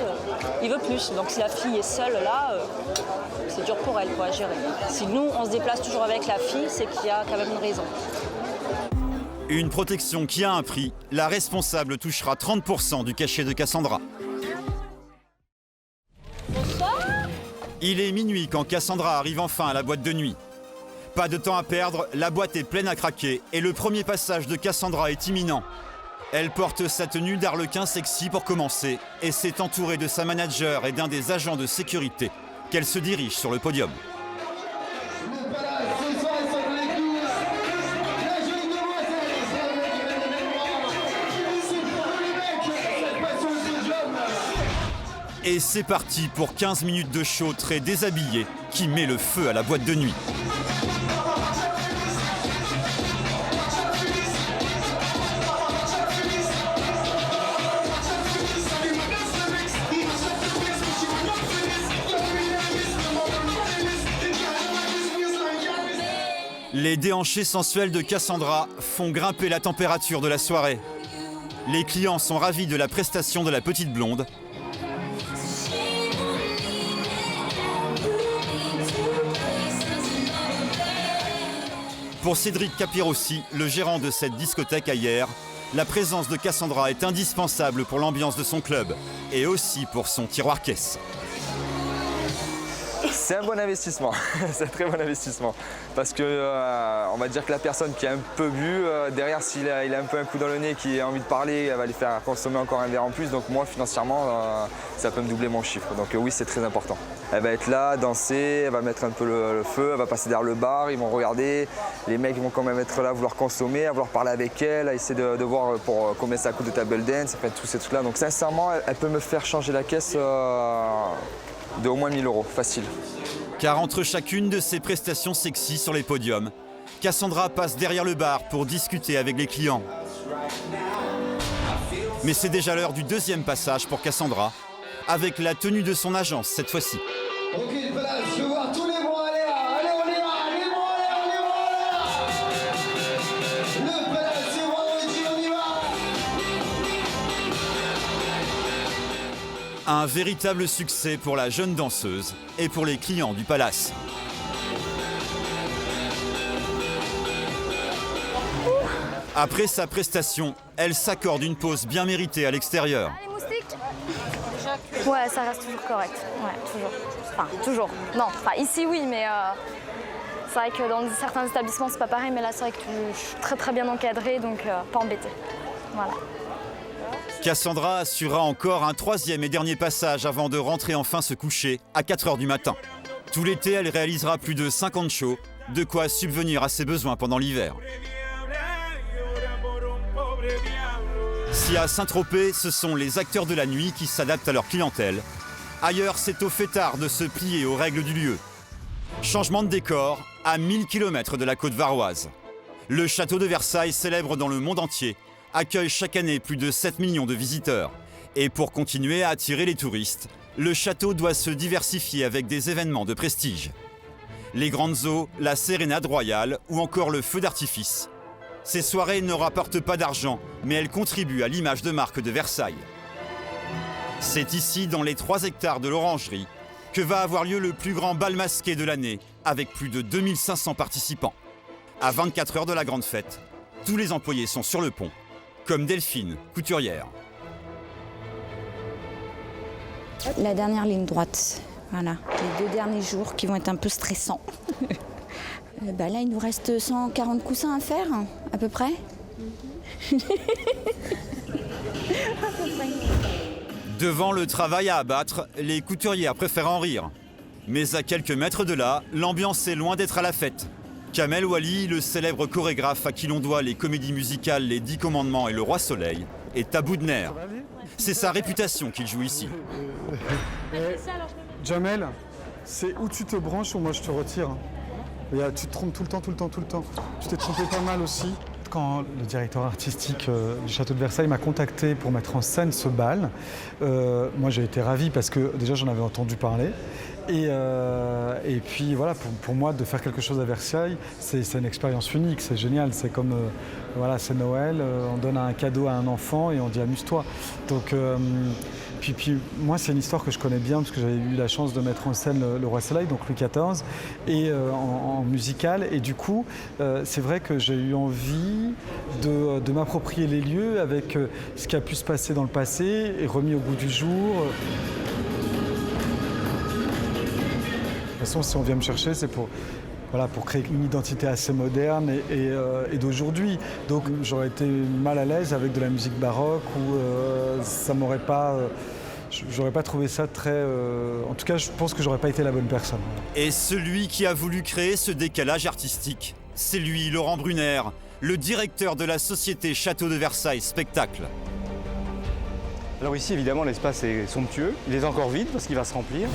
il veut plus. Donc si la fille est seule là, c'est dur pour elle, quoi, à gérer. Si nous on se déplace toujours avec la fille, c'est qu'il y a quand même une raison. Une protection qui a un prix, la responsable touchera 30% du cachet de Cassandra. Bonsoir. Il est minuit quand Cassandra arrive enfin à la boîte de nuit. Pas de temps à perdre, la boîte est pleine à craquer et le premier passage de Cassandra est imminent. Elle porte sa tenue d'arlequin sexy pour commencer et s'est entourée de sa manager et d'un des agents de sécurité qu'elle se dirige sur le podium. Et c'est parti pour 15 minutes de show très déshabillé qui met le feu à la boîte de nuit. Les déhanchés sensuels de Cassandra font grimper la température de la soirée. Les clients sont ravis de la prestation de la petite blonde. Pour Cédric Capirossi, le gérant de cette discothèque hier, la présence de Cassandra est indispensable pour l'ambiance de son club et aussi pour son tiroir-caisse. C'est un bon investissement, c'est un très bon investissement. Parce que on va dire que la personne qui a un peu bu, derrière s'il a un peu un coup dans le nez, qui a envie de parler, elle va lui faire consommer encore un verre en plus. Donc moi financièrement, ça peut me doubler mon chiffre. Donc oui, c'est très important. Elle va être là, danser, elle va mettre un peu le feu, elle va passer derrière le bar, ils vont regarder. Les mecs vont quand même être là, vouloir consommer, à vouloir parler avec elle, à essayer de voir pour combien ça coûte de table dance, après tous ces trucs-là. Donc sincèrement, elle peut me faire changer la caisse de au moins 1 000 €, facile. Car entre chacune de ces prestations sexy sur les podiums, Cassandra passe derrière le bar pour discuter avec les clients. Mais c'est déjà l'heure du deuxième passage pour Cassandra, avec la tenue de son agence cette fois-ci. Ok, place, je veux voir tous les bons, allez, allez, on y va, les bons, allez, le place, c'est vendredi, on y va. Un véritable succès pour la jeune danseuse et pour les clients du Palace. Après sa prestation, elle s'accorde une pause bien méritée à l'extérieur. Ouais, ça reste toujours correct. Ouais, toujours. Enfin, toujours. Non, enfin ici oui, mais c'est vrai que dans certains établissements c'est pas pareil, mais là c'est vrai que je suis très très bien encadrée, donc pas embêtée. Voilà. Cassandra assurera encore un troisième et dernier passage avant de rentrer enfin se coucher à 4 h du matin. Tout l'été, elle réalisera plus de 50 shows, de quoi subvenir à ses besoins pendant l'hiver. Si à Saint-Tropez, ce sont les acteurs de la nuit qui s'adaptent à leur clientèle, ailleurs, c'est aux fêtards de se plier aux règles du lieu. Changement de décor à 1000 km de la côte varoise. Le château de Versailles, célèbre dans le monde entier, accueille chaque année plus de 7 millions de visiteurs. Et pour continuer à attirer les touristes, le château doit se diversifier avec des événements de prestige. Les grandes eaux, la sérénade royale ou encore le feu d'artifice. Ces soirées ne rapportent pas d'argent, mais elles contribuent à l'image de marque de Versailles. C'est ici, dans les 3 hectares de l'Orangerie, que va avoir lieu le plus grand bal masqué de l'année, avec plus de 2500 participants. À 24 heures de la grande fête, tous les employés sont sur le pont, comme Delphine, couturière. La dernière ligne droite, voilà, les 2 derniers jours qui vont être un peu stressants. Là, il nous reste 140 coussins à faire, à peu près. Devant le travail à abattre, les couturières préfèrent en rire. Mais à quelques mètres de là, l'ambiance est loin d'être à la fête. Kamel Ouali, le célèbre chorégraphe à qui l'on doit les comédies musicales Les 10 Commandements et Le Roi Soleil, est à bout de nerfs. C'est sa réputation qu'il joue ici. Jamel, c'est où tu te branches ou moi je te retire. Tu te trompes tout le temps. Tu t'es trompé pas mal aussi. Quand le directeur artistique du Château de Versailles m'a contacté pour mettre en scène ce bal, moi j'ai été ravi parce que déjà j'en avais entendu parler. Et puis voilà, pour moi de faire quelque chose à Versailles, c'est une expérience unique, c'est génial. C'est comme, voilà, c'est Noël, on donne un cadeau à un enfant et on dit amuse-toi. Donc, puis moi c'est une histoire que je connais bien parce que j'avais eu la chance de mettre en scène le Roi Soleil, donc Louis XIV, et en musical. Et du coup, c'est vrai que j'ai eu envie de m'approprier les lieux avec ce qui a pu se passer dans le passé et remis au goût du jour. De toute façon, si on vient me chercher, c'est pour créer une identité assez moderne et d'aujourd'hui. Donc j'aurais été mal à l'aise avec de la musique baroque ou ça m'aurait pas... J'aurais pas trouvé ça très... En tout cas, je pense que j'aurais pas été la bonne personne. Et celui qui a voulu créer ce décalage artistique, c'est lui, Laurent Brunner, le directeur de la société Château de Versailles Spectacle. Alors ici, évidemment, l'espace est somptueux. Il est encore vide parce qu'il va se remplir.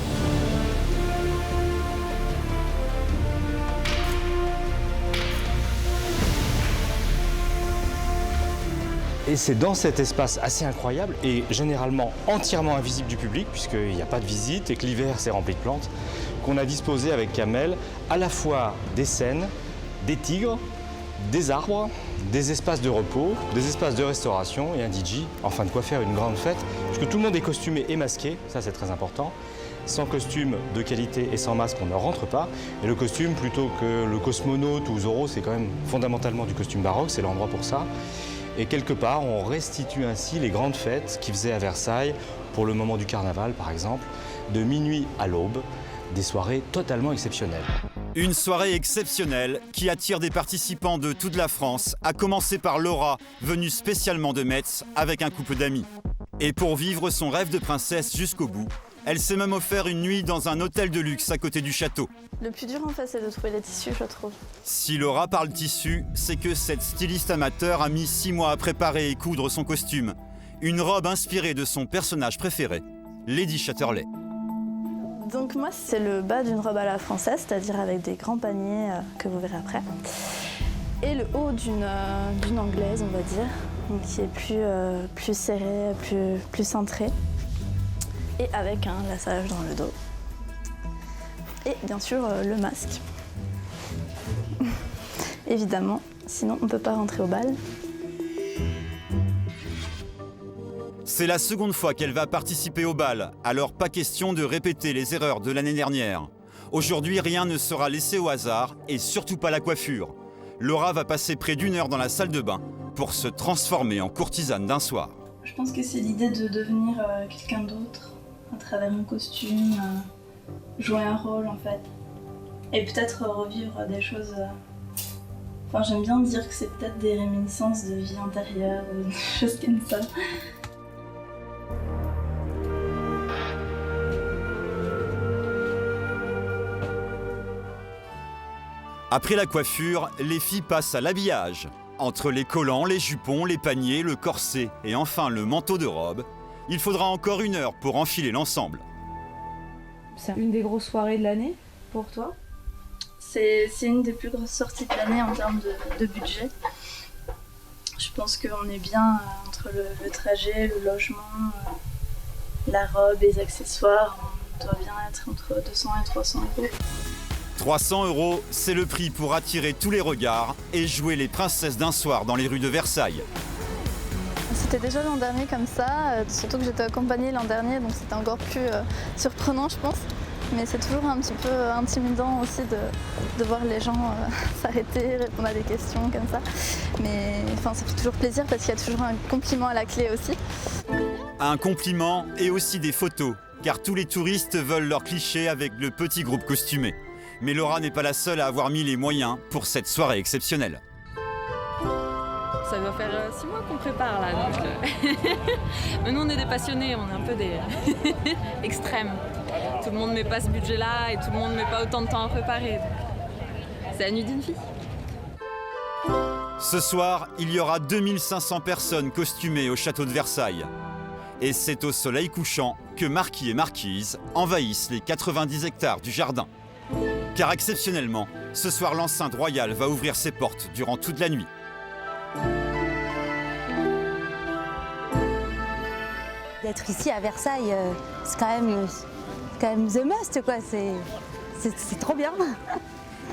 Et c'est dans cet espace assez incroyable et généralement entièrement invisible du public, puisqu'il n'y a pas de visite et que l'hiver c'est rempli de plantes, qu'on a disposé avec Kamel à la fois des scènes, des tigres, des arbres, des espaces de repos, des espaces de restauration et un DJ, enfin de quoi faire une grande fête, puisque tout le monde est costumé et masqué, ça c'est très important. Sans costume de qualité et sans masque, on ne rentre pas. Et le costume, plutôt que le cosmonaute ou Zorro, c'est quand même fondamentalement du costume baroque, c'est l'endroit pour ça. Et quelque part, on restitue ainsi les grandes fêtes qu'ils faisaient à Versailles, pour le moment du carnaval par exemple, de minuit à l'aube, des soirées totalement exceptionnelles. Une soirée exceptionnelle qui attire des participants de toute la France, à commencer par Laura, venue spécialement de Metz avec un couple d'amis. Et pour vivre son rêve de princesse jusqu'au bout, elle s'est même offert une nuit dans un hôtel de luxe à côté du château. Le plus dur en fait, c'est de trouver les tissus, je trouve. Si Laura parle tissu, c'est que cette styliste amateur a mis 6 mois à préparer et coudre son costume. Une robe inspirée de son personnage préféré, Lady Chatterley. Donc moi, c'est le bas d'une robe à la française, c'est-à-dire avec des grands paniers que vous verrez après. Et le haut d'une anglaise, on va dire, donc qui est plus serré, plus cintré. Et avec un laçage dans le dos. Et bien sûr, le masque. Évidemment, sinon on ne peut pas rentrer au bal. C'est la seconde fois qu'elle va participer au bal, alors pas question de répéter les erreurs de l'année dernière. Aujourd'hui, rien ne sera laissé au hasard, et surtout pas la coiffure. Laura va passer près d'1 heure dans la salle de bain pour se transformer en courtisane d'un soir. Je pense que c'est l'idée de devenir quelqu'un d'autre, à travers un costume, jouer un rôle en fait. Et peut-être revivre des choses... Enfin, j'aime bien dire que c'est peut-être des réminiscences de vie antérieure ou des choses comme ça. Après la coiffure, les filles passent à l'habillage. Entre les collants, les jupons, les paniers, le corset et enfin le manteau de robe, il faudra encore 1 heure pour enfiler l'ensemble. C'est une des grosses soirées de l'année pour toi? C'est une des plus grosses sorties de l'année en termes de budget. Je pense qu'on est bien entre le trajet, le logement, la robe, les accessoires. On doit bien être entre 200 et 300 euros. 300 €, c'est le prix pour attirer tous les regards et jouer les princesses d'un soir dans les rues de Versailles. C'était déjà l'an dernier comme ça, surtout que j'étais accompagnée l'an dernier, donc c'était encore plus surprenant je pense. Mais c'est toujours un petit peu intimidant aussi de voir les gens s'arrêter, répondre à des questions comme ça. Mais enfin, ça fait toujours plaisir parce qu'il y a toujours un compliment à la clé aussi. Un compliment et aussi des photos, car tous les touristes veulent leur cliché avec le petit groupe costumé. Mais Laura n'est pas la seule à avoir mis les moyens pour cette soirée exceptionnelle. Ça doit faire 6 mois qu'on prépare là, donc mais nous on est des passionnés, on est un peu des extrêmes. Tout le monde ne met pas ce budget-là et tout le monde ne met pas autant de temps à préparer. C'est la nuit d'une fille. Ce soir, il y aura 2500 personnes costumées au château de Versailles. Et c'est au soleil couchant que marquis et marquises envahissent les 90 hectares du jardin. Car exceptionnellement, ce soir l'enceinte royale va ouvrir ses portes durant toute la nuit. D'être ici à Versailles, c'est quand même the must, quoi. C'est trop bien.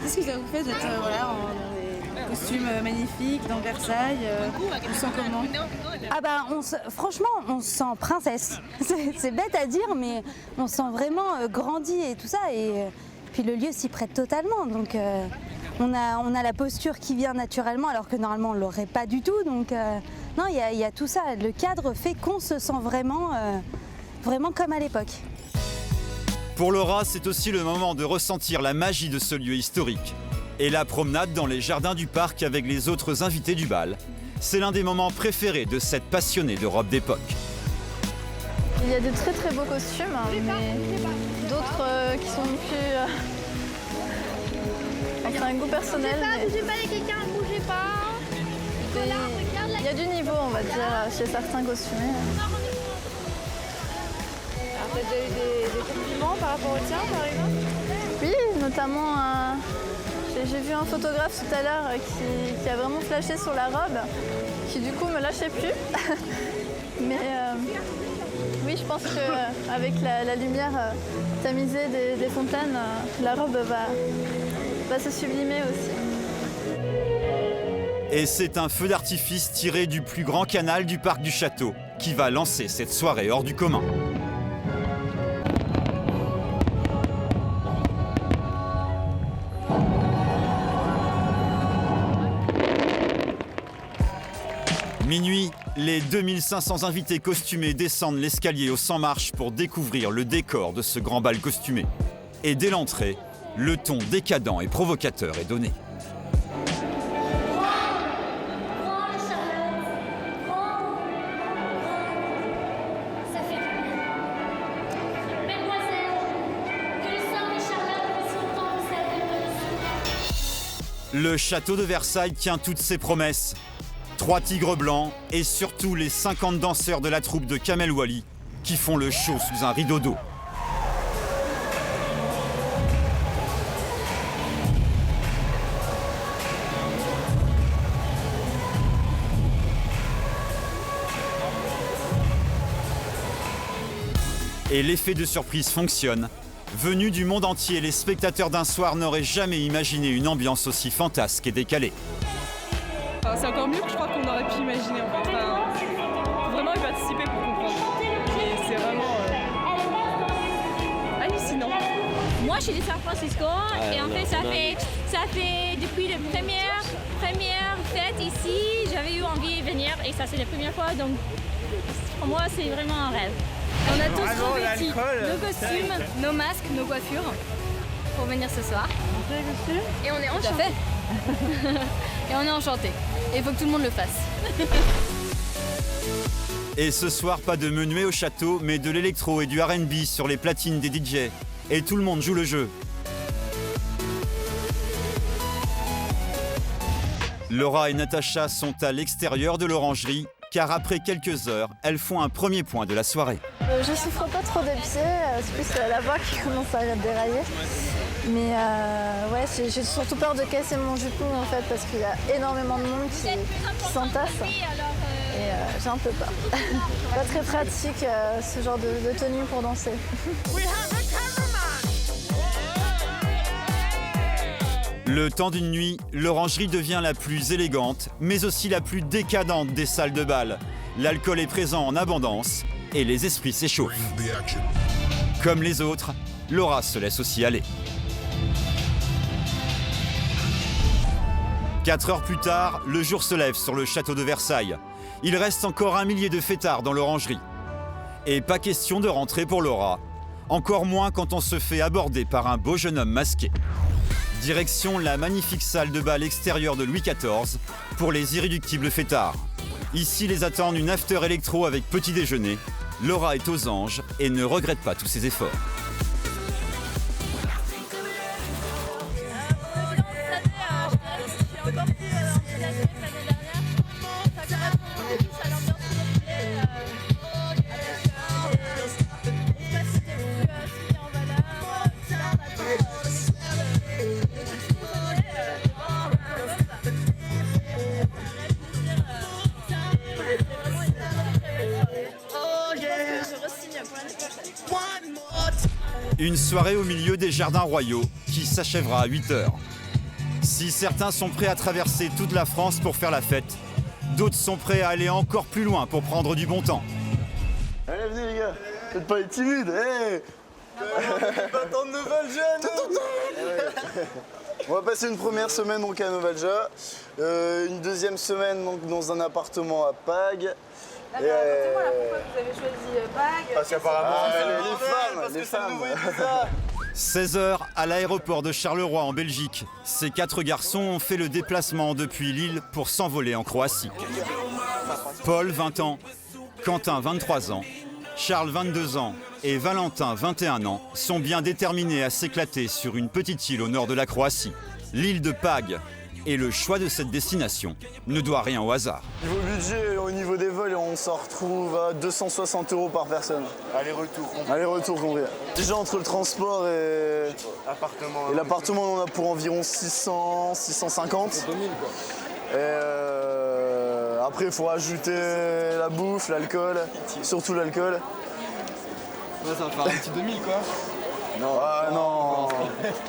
Qu'est-ce que ça vous fait d'être dans des costumes magnifiques dans Versailles? On se sent comment? Ah bah, franchement, on se sent princesse. C'est bête à dire, mais on se sent vraiment grandi et tout ça. Et puis le lieu s'y prête totalement. Donc on a la posture qui vient naturellement, alors que normalement on ne l'aurait pas du tout. Donc non, il y a tout ça. Le cadre fait qu'on se sent vraiment comme à l'époque. Pour Laura, c'est aussi le moment de ressentir la magie de ce lieu historique. Et la promenade dans les jardins du parc avec les autres invités du bal, c'est l'un des moments préférés de cette passionnée de robe d'époque. Il y a de très très beaux costumes, mais d'autres qui sont plus... Enfin, un goût personnel. Bougez pas les quelqu'un, bougez pas. Il y a du niveau, on va dire, chez certains costumés. Alors, t'as déjà eu des compliments par rapport au tien, par exemple? Oui, notamment, j'ai vu un photographe tout à l'heure qui a vraiment flashé sur la robe, qui du coup me lâchait plus. Mais oui, je pense qu'avec la lumière tamisée des fontaines, la robe va se sublimer aussi. Et c'est un feu d'artifice tiré du plus grand canal du parc du château qui va lancer cette soirée hors du commun. Minuit, les 2500 invités costumés descendent l'escalier au 100 marches pour découvrir le décor de ce grand bal costumé. Et dès l'entrée, le ton décadent et provocateur est donné. Le château de Versailles tient toutes ses promesses. 3 tigres blancs et surtout les 50 danseurs de la troupe de Kamel Wally qui font le show sous un rideau d'eau. Et l'effet de surprise fonctionne. Venus du monde entier, les spectateurs d'un soir n'auraient jamais imaginé une ambiance aussi fantasque et décalée. C'est encore mieux que je crois qu'on aurait pu imaginer en fait. Faut vraiment y participer pour comprendre. Et c'est vraiment hallucinant. Moi je suis de San Francisco et en fait ça fait depuis la première fête ici, j'avais eu envie de venir et ça c'est la première fois donc pour moi c'est vraiment un rêve. On a tous revêti nos costumes, nos masques, nos coiffures pour venir ce soir. Et on est enchantés. Et on est enchantés. Et il faut que tout le monde le fasse. Et ce soir, pas de menuet au château, mais de l'électro et du R&B sur les platines des DJ. Et tout le monde joue le jeu. Laura et Natacha sont à l'extérieur de l'orangerie, car après quelques heures, elles font un premier point de la soirée. Je souffre pas trop des pieds, c'est plus la voix qui commence à dérailler. Mais ouais, j'ai surtout peur de casser mon jupon en fait, parce qu'il y a énormément de monde qui s'entasse. Et j'ai un peu peur. Pas très pratique ce genre de tenue pour danser. Le temps d'une nuit, l'orangerie devient la plus élégante, mais aussi la plus décadente des salles de bal. L'alcool est présent en abondance et les esprits s'échauffent. Comme les autres, Laura se laisse aussi aller. 4 heures plus tard, le jour se lève sur le château de Versailles. Il reste encore 1 millier de fêtards dans l'orangerie. Et pas question de rentrer pour Laura. Encore moins quand on se fait aborder par un beau jeune homme masqué. Direction la magnifique salle de bal extérieure de Louis XIV pour les irréductibles fêtards. Ici les attendent une after électro avec petit déjeuner. Laura est aux anges et ne regrette pas tous ses efforts. Une soirée au milieu des jardins royaux qui s'achèvera à 8 heures. Si certains sont prêts à traverser toute la France pour faire la fête, d'autres sont prêts à aller encore plus loin pour prendre du bon temps. Allez, venez les gars, faites pas les timides, hé Bâton de Novalja. On va passer une première semaine donc à Novalja, une deuxième semaine donc dans un appartement à Pag. Racontez-moi là, pourquoi vous avez choisi Pag? Parce qu'apparemment, les femmes. 16h à l'aéroport de Charleroi en Belgique. Ces 4 garçons ont fait le déplacement depuis Lille pour s'envoler en Croatie. Paul, 20 ans, Quentin, 23 ans, Charles, 22 ans et Valentin, 21 ans, sont bien déterminés à s'éclater sur une petite île au nord de la Croatie, l'île de Pag. Et le choix de cette destination ne doit rien au hasard. Niveau budget, au niveau des vols, on s'en retrouve à 260 € par personne. Aller-retour compris. Aller-retour compris. Déjà entre le transport et l'appartement, on en a pour environ 600, 650. 2000 quoi. Et après, il faut rajouter la bouffe, l'alcool, surtout l'alcool. Ouais, ça va faire un petit 2000 quoi. Non,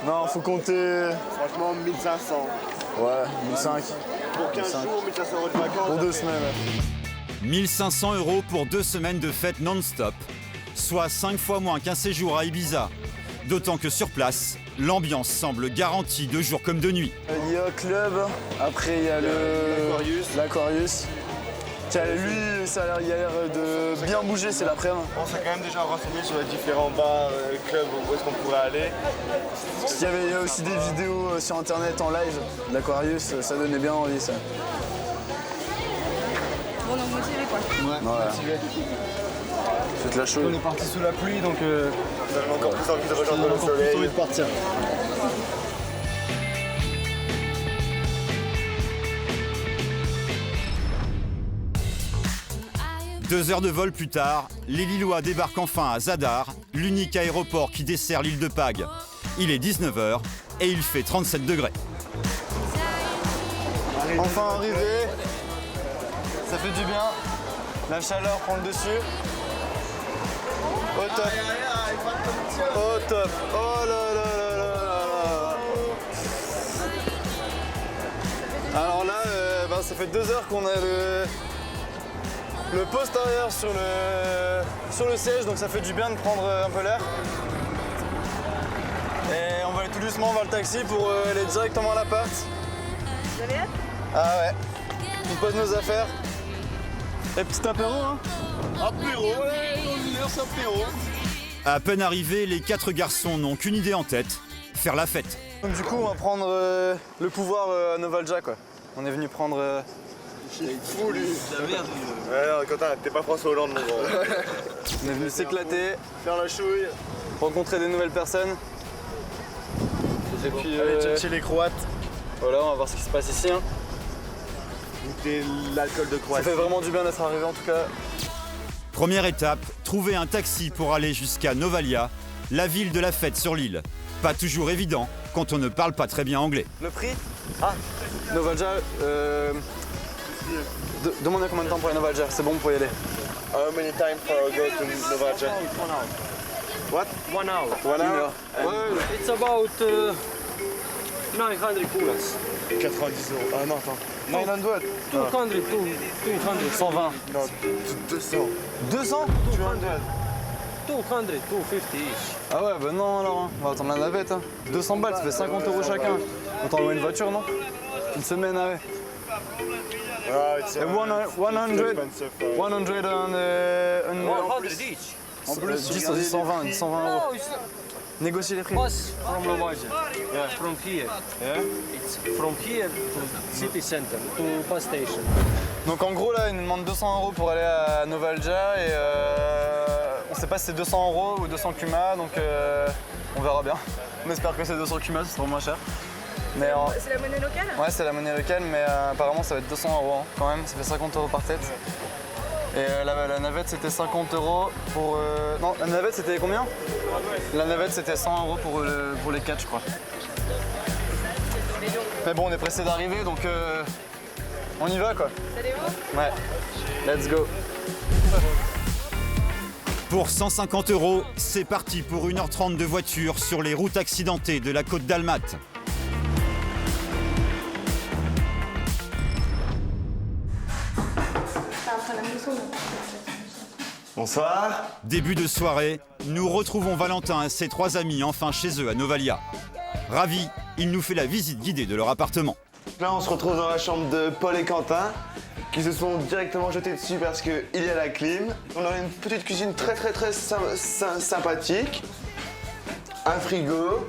non, faut compter. Franchement, 1500. Ouais, 1500. Pour 15 jours, 1500 € de vacances. Pour 2 semaines. 1500 € pour 2 semaines de fête non-stop, soit 5 fois moins qu'un séjour à Ibiza. D'autant que sur place, l'ambiance semble garantie de jour comme de nuit. Il y a club, après il y a l'Aquarius. Tiens, lui, il a l'air de bien bouger, c'est l'après-midi. On s'est quand même déjà renseigné sur les différents bars, clubs, où est-ce qu'on pourrait aller. Parce qu'il y a aussi des vidéos sur internet en live d'Aquarius, ça donnait bien envie ça. Bon, donc motivé quoi. Ouais, motivé. C'est la chaude. On est parti sous la pluie, donc ça donne encore plus envie de rejoindre le soleil. Plus envie de partir. 2 heures de vol plus tard, les Lillois débarquent enfin à Zadar, l'unique aéroport qui dessert l'île de Pâques. Il est 19h et il fait 37 degrés. Enfin arrivé, ça fait du bien, la chaleur prend le dessus. Au top, au top, oh là là là là là. Alors là, ça fait 2 heures qu'on a le poste arrière sur le siège, donc ça fait du bien de prendre un peu l'air. Et on va aller tout doucement vers le taxi pour aller directement à l'appart. Vous avez hâte? Ah ouais, on pose nos affaires. Et petit apéro, hein? Apéro, ouais, apéro. À peine arrivés, les 4 garçons n'ont qu'une idée en tête, faire la fête. Donc du coup, on va prendre le pouvoir à Novalja, quoi. On est venu prendre... Il est fou, lui. La merde. Ouais, non, Quentin, t'es pas François Hollande, mon gros. On est venu s'éclater, faire la chouille, rencontrer des nouvelles personnes. Et puis aller chercher les Croates. Voilà, on va voir ce qui se passe ici. Hein. Goûter l'alcool de Croatie. Ça fait vraiment du bien d'être arrivé en tout cas. Première étape, trouver un taxi pour aller jusqu'à Novalia, la ville de la fête sur l'île. Pas toujours évident quand on ne parle pas très bien anglais. Le prix? Ah, Novalja, demandez combien de temps pour aller à Novalja, c'est bon pour y aller. How many time for go to Novalja? What? 1 hour. 1 hour? It's about 900 kulas. 90 €. Ah non, attends. 900? 200, 200. 120. Non, 200. 200? 200, 250 each. Ah ouais, bah non alors, hein. On va attendre la navette. Hein. 200 balles, ça fait 50 € chacun. Autant louer une voiture, non? Une semaine, ah ouais. It's 100 each. En plus, 10, 120 €. Négocier les prix. Bus from Novalja. Yeah, from here. Yeah. It's from here to city center to bus station. Donc en gros là, ils nous demandent 200 € pour aller à Novalja et on sait pas si c'est 200 € ou 200 kumas, donc on verra bien. On espère que c'est 200 kumas, ce sera moins cher. C'est la monnaie locale? Ouais, c'est la monnaie locale, mais apparemment ça va être 200 € hein, quand même, ça fait 50 € par tête. Et la navette c'était 50 € pour... Non, la navette c'était combien? La navette c'était 100 € pour les 4 je crois. Mais bon, on est pressé d'arriver donc on y va quoi. Allez-vous? Ouais, let's go. Pour 150 €, c'est parti pour 1h30 de voiture sur les routes accidentées de la côte d'Almaty. Bonsoir. Début de soirée, nous retrouvons Valentin et ses 3 amis enfin chez eux à Novalia. Ravis, il nous fait la visite guidée de leur appartement. Là, on se retrouve dans la chambre de Paul et Quentin, qui se sont directement jetés dessus parce qu'il y a la clim. On a une petite cuisine très sympathique, un frigo,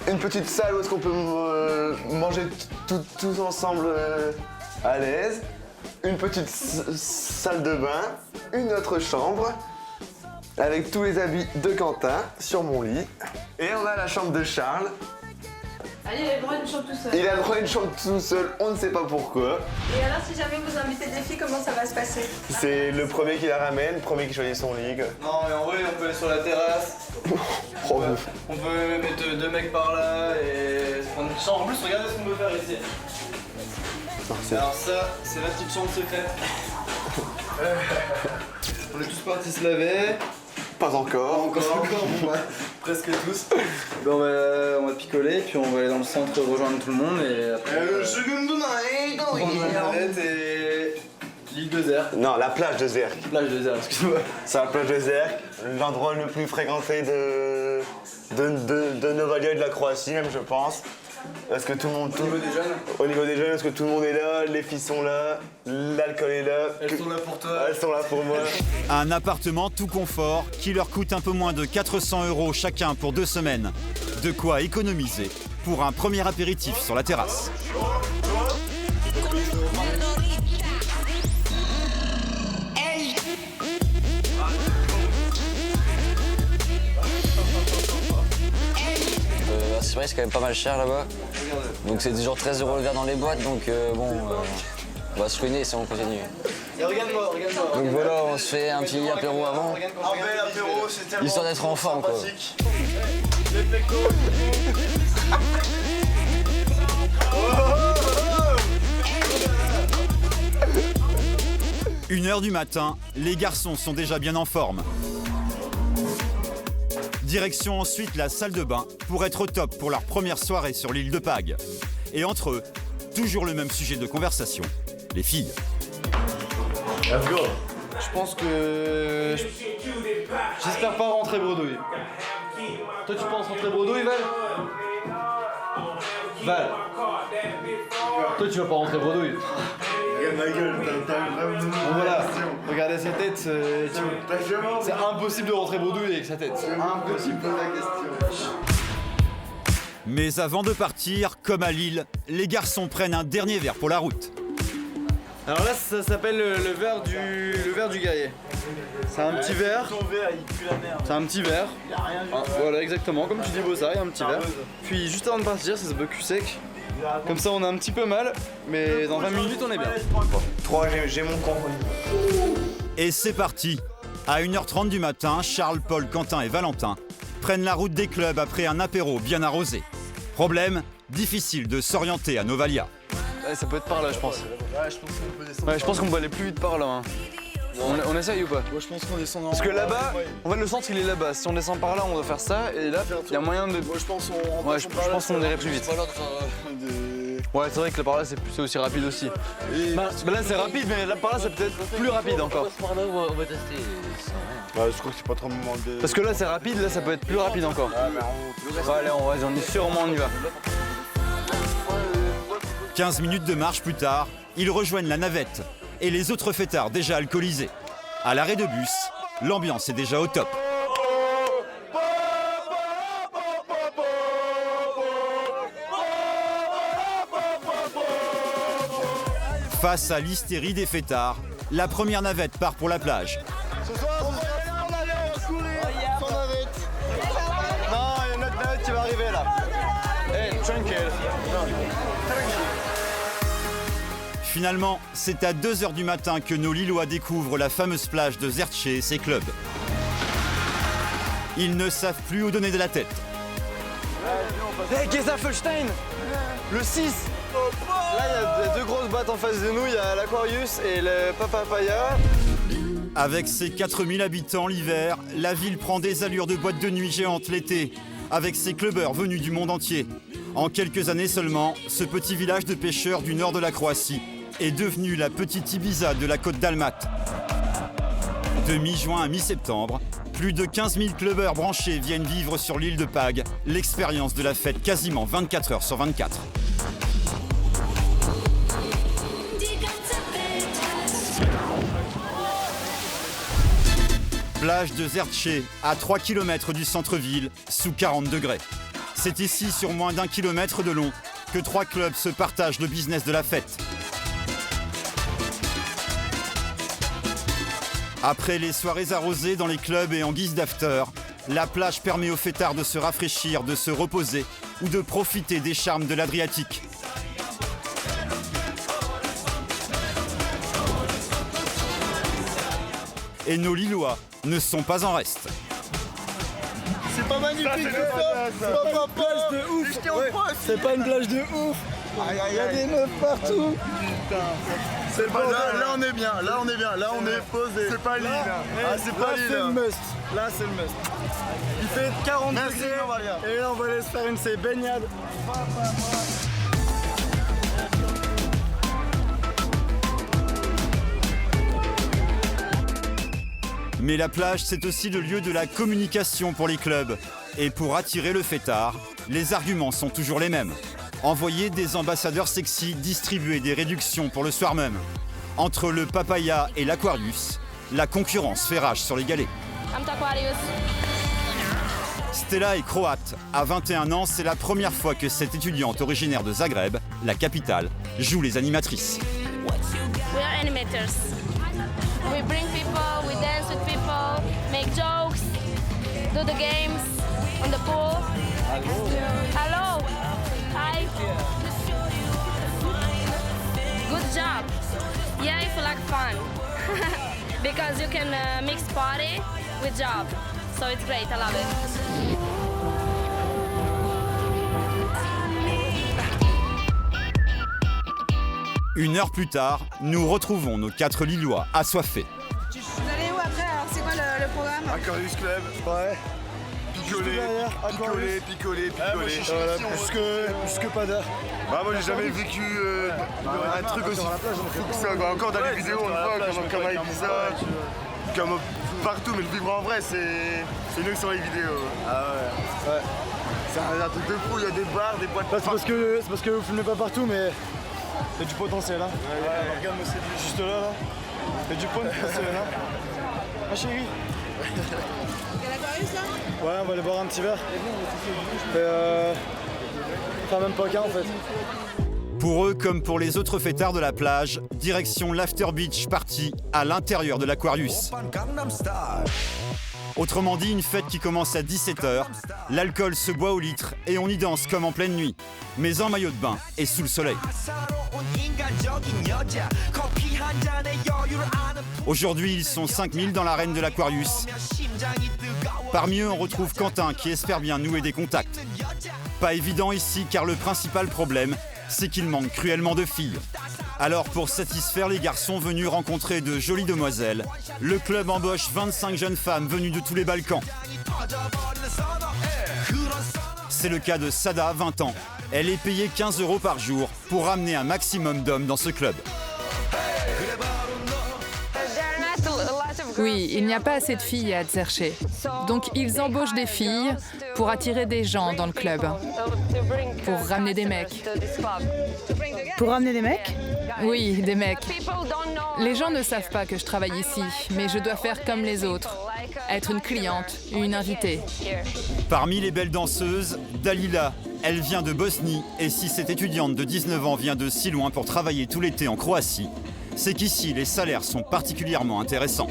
une petite salle où est-ce qu'on peut manger tous ensemble à l'aise, une petite salle de bain, une autre chambre avec tous les habits de Quentin sur mon lit. Et on a la chambre de Charles. Allez, il a le droit d'une chambre tout seul. Il a le droit d'une chambre tout seul, on ne sait pas pourquoi. Et alors, si jamais vous invitez des filles, comment ça va se passer? C'est le premier qui la ramène, le premier qui choisit son lit. Non mais en vrai on peut aller sur la terrasse. On peut mettre 2 mecs par là et prendre une chambre. En plus regardez ce qu'on peut faire ici. Alors ça, c'est la petite chambre secrète. On est tous partis se laver. Pas encore. Encore, bon, presque tous. Ben, on va picoler, puis on va aller dans le centre rejoindre tout le monde et après. On va la navette et l'île de Zerk. Non, la plage de Zerk. Plage de Zerk, excuse-moi. C'est la plage de Zerk, l'endroit le plus fréquenté de Novalia et de la Croatie même, je pense. Est-ce que tout le monde... Au niveau des jeunes ? Au niveau des jeunes, est-ce que tout le monde est là, les filles sont là, l'alcool est là. Elles sont là pour toi. Elles sont là pour moi. Un appartement tout confort qui leur coûte un peu moins de 400 € chacun pour 2 semaines. De quoi économiser pour un premier apéritif sur la terrasse. C'est vrai, c'est quand même pas mal cher là-bas. Donc c'est toujours 13 € le verre dans les boîtes, donc on va se ruiner si on continue. Et regarde-moi. Donc voilà, on se fait un petit apéro avant, histoire d'être en forme quoi. Les pécos. 1h du matin, les garçons sont déjà bien en forme. Direction ensuite la salle de bain pour être au top pour leur première soirée sur l'île de Pâques. Et entre eux, toujours le même sujet de conversation, les filles. Let's go. Je pense que... J'espère pas rentrer bredouille. Toi tu penses rentrer bredouille, Val ? Val. Toi tu vas pas rentrer bredouille. Regarde ma gueule, t'as vraiment... Voilà, regardez sa tête, c'est impossible de rentrer bredouille avec sa tête. C'est impossible de la question. Mais avant de partir, comme à Lille, les garçons prennent un dernier verre pour la route. Alors là, ça s'appelle le verre du guerrier. C'est un petit verre. C'est un petit verre. Voilà, exactement, comme tu dis, Bossa, il y a un petit verre. Puis juste avant de partir, ça s'appelle cul sec. Comme ça, on a un petit peu mal, mais dans 20 minutes, on est bien. 3, j'ai mon camp. Et c'est parti. À 1h30 du matin, Charles, Paul, Quentin et Valentin prennent la route des clubs après un apéro bien arrosé. Problème, difficile de s'orienter à Novalia. Ouais, ça peut être par là, je pense. Ouais, je pense qu'on peut aller plus vite par là. Hein. On essaye ou pas? Moi je pense qu'on descend en... Parce que là-bas, en fait le centre il est là-bas. Si on descend par là, on doit faire ça. Et là, il y a moyen de... Moi je pense qu'on irait plus vite. Ouais, c'est vrai que là par là c'est aussi rapide aussi. Là c'est rapide, mais là par là c'est peut-être plus rapide encore. Par là, on va tester. Ouais, je crois que c'est pas trop le moment de... Parce que là c'est rapide, là ça peut être plus rapide encore. Ouais, allez, on est sûrement on y va. 15 minutes de marche plus tard, ils rejoignent la navette et les autres fêtards déjà alcoolisés. À l'arrêt de bus, l'ambiance est déjà au top. Face à l'hystérie des fêtards, la première navette part pour la plage. Ce soir, on allait courir sans navette. Non, il y a une autre navette qui va arriver là. Hey, tranquille. Finalement, c'est à 2h du matin que nos Lillois découvrent la fameuse plage de Zertché et ses clubs. Ils ne savent plus où donner de la tête. Hey, Gezafelstein, le 6. Là, il y a deux grosses boîtes en face de nous. Il y a l'Aquarius et le Papaya. Avec ses 4000 habitants l'hiver, la ville prend des allures de boîte de nuit géante l'été, avec ses clubbers venus du monde entier. En quelques années seulement, ce petit village de pêcheurs du nord de la Croatie est devenu la petite Ibiza de la côte d'Almat. De mi-juin à mi-septembre, plus de 15 000 clubbers branchés viennent vivre sur l'île de Pâques l'expérience de la fête quasiment 24 heures sur 24. Plage de Zertché, à 3 km du centre-ville, sous 40 degrés. C'est ici, sur moins d'1 kilomètre de long, que 3 clubs se partagent le business de la fête. Après les soirées arrosées dans les clubs et en guise d'after, la plage permet aux fêtards de se rafraîchir, de se reposer ou de profiter des charmes de l'Adriatique. Et nos Lillois ne sont pas en reste. C'est pas magnifique ça. C'est pas une plage de ouf. C'est pas une plage de ouf. Il y a des meufs partout. Putain. C'est pas là on est bien. Là on est bien. Là on est posé. C'est pas l'île. Ah c'est pas l'île. Là c'est le must. Là c'est le must. Il fait 40 degrés. Et là on va aller se faire une de ces baignades. Mais la plage, c'est aussi le lieu de la communication pour les clubs. Et pour attirer le fêtard, les arguments sont toujours les mêmes. Envoyer des ambassadeurs sexy distribuer des réductions pour le soir même. Entre le Papaya et l'Aquarius, la concurrence fait rage sur les galets. Stella est croate. À 21 ans, c'est la première fois que cette étudiante originaire de Zagreb, la capitale, joue les animatrices. We are animators. We bring people, we dance with people, make jokes, do the games on the pool. Hello. Hi. Good job. Yeah, if you like fun. Because you can mix party with job. So it's great, I love it. Une heure plus tard, nous retrouvons nos 4 Lillois assoiffés. Vous allez où après? Alors c'est quoi le programme? Aquarius Club. Ouais. Picoler. Moi, je suis plus que pas d'heure. Bah, moi j'ai jamais vécu un truc aussi fou que ça. Encore dans les vidéos on le voit comme à Ibiza, comme partout, mais le vivre en vrai c'est mieux que sur les vidéos. Ah ouais. C'est un truc de fou, il y a des bars, des boîtes. C'est parce que vous filmez pas partout, mais il y a du potentiel. Hein. Regarde, moi c'est juste là. Il y a du potentiel. Hein. Ma chérie. Il y a l'Aquarius là? Ouais, on va aller boire un petit verre. Enfin, même pas qu'un en fait. Pour eux, comme pour les autres fêtards de la plage, direction l'After Beach Party à l'intérieur de l'Aquarius. Autrement dit, une fête qui commence à 17h, l'alcool se boit au litre et on y danse comme en pleine nuit, mais en maillot de bain et sous le soleil. Aujourd'hui, ils sont 5000 dans l'arène de l'Aquarius. Parmi eux, on retrouve Quentin qui espère bien nouer des contacts. Pas évident ici car le principal problème, c'est qu'il manque cruellement de filles. Alors pour satisfaire les garçons venus rencontrer de jolies demoiselles, le club embauche 25 jeunes femmes venues de tous les Balkans. C'est le cas de Sada, 20 ans. Elle est payée 15 € par jour pour ramener un maximum d'hommes dans ce club. Oui, il n'y a pas assez de filles à Tserché. Donc ils embauchent des filles pour attirer des gens dans le club. Pour ramener des mecs. Pour ramener des mecs? Oui, des mecs. Les gens ne savent pas que je travaille ici, mais je dois faire comme les autres. Être une cliente, une invitée. Parmi les belles danseuses, Dalila. Elle vient de Bosnie et si cette étudiante de 19 ans vient de si loin pour travailler tout l'été en Croatie, c'est qu'ici les salaires sont particulièrement intéressants.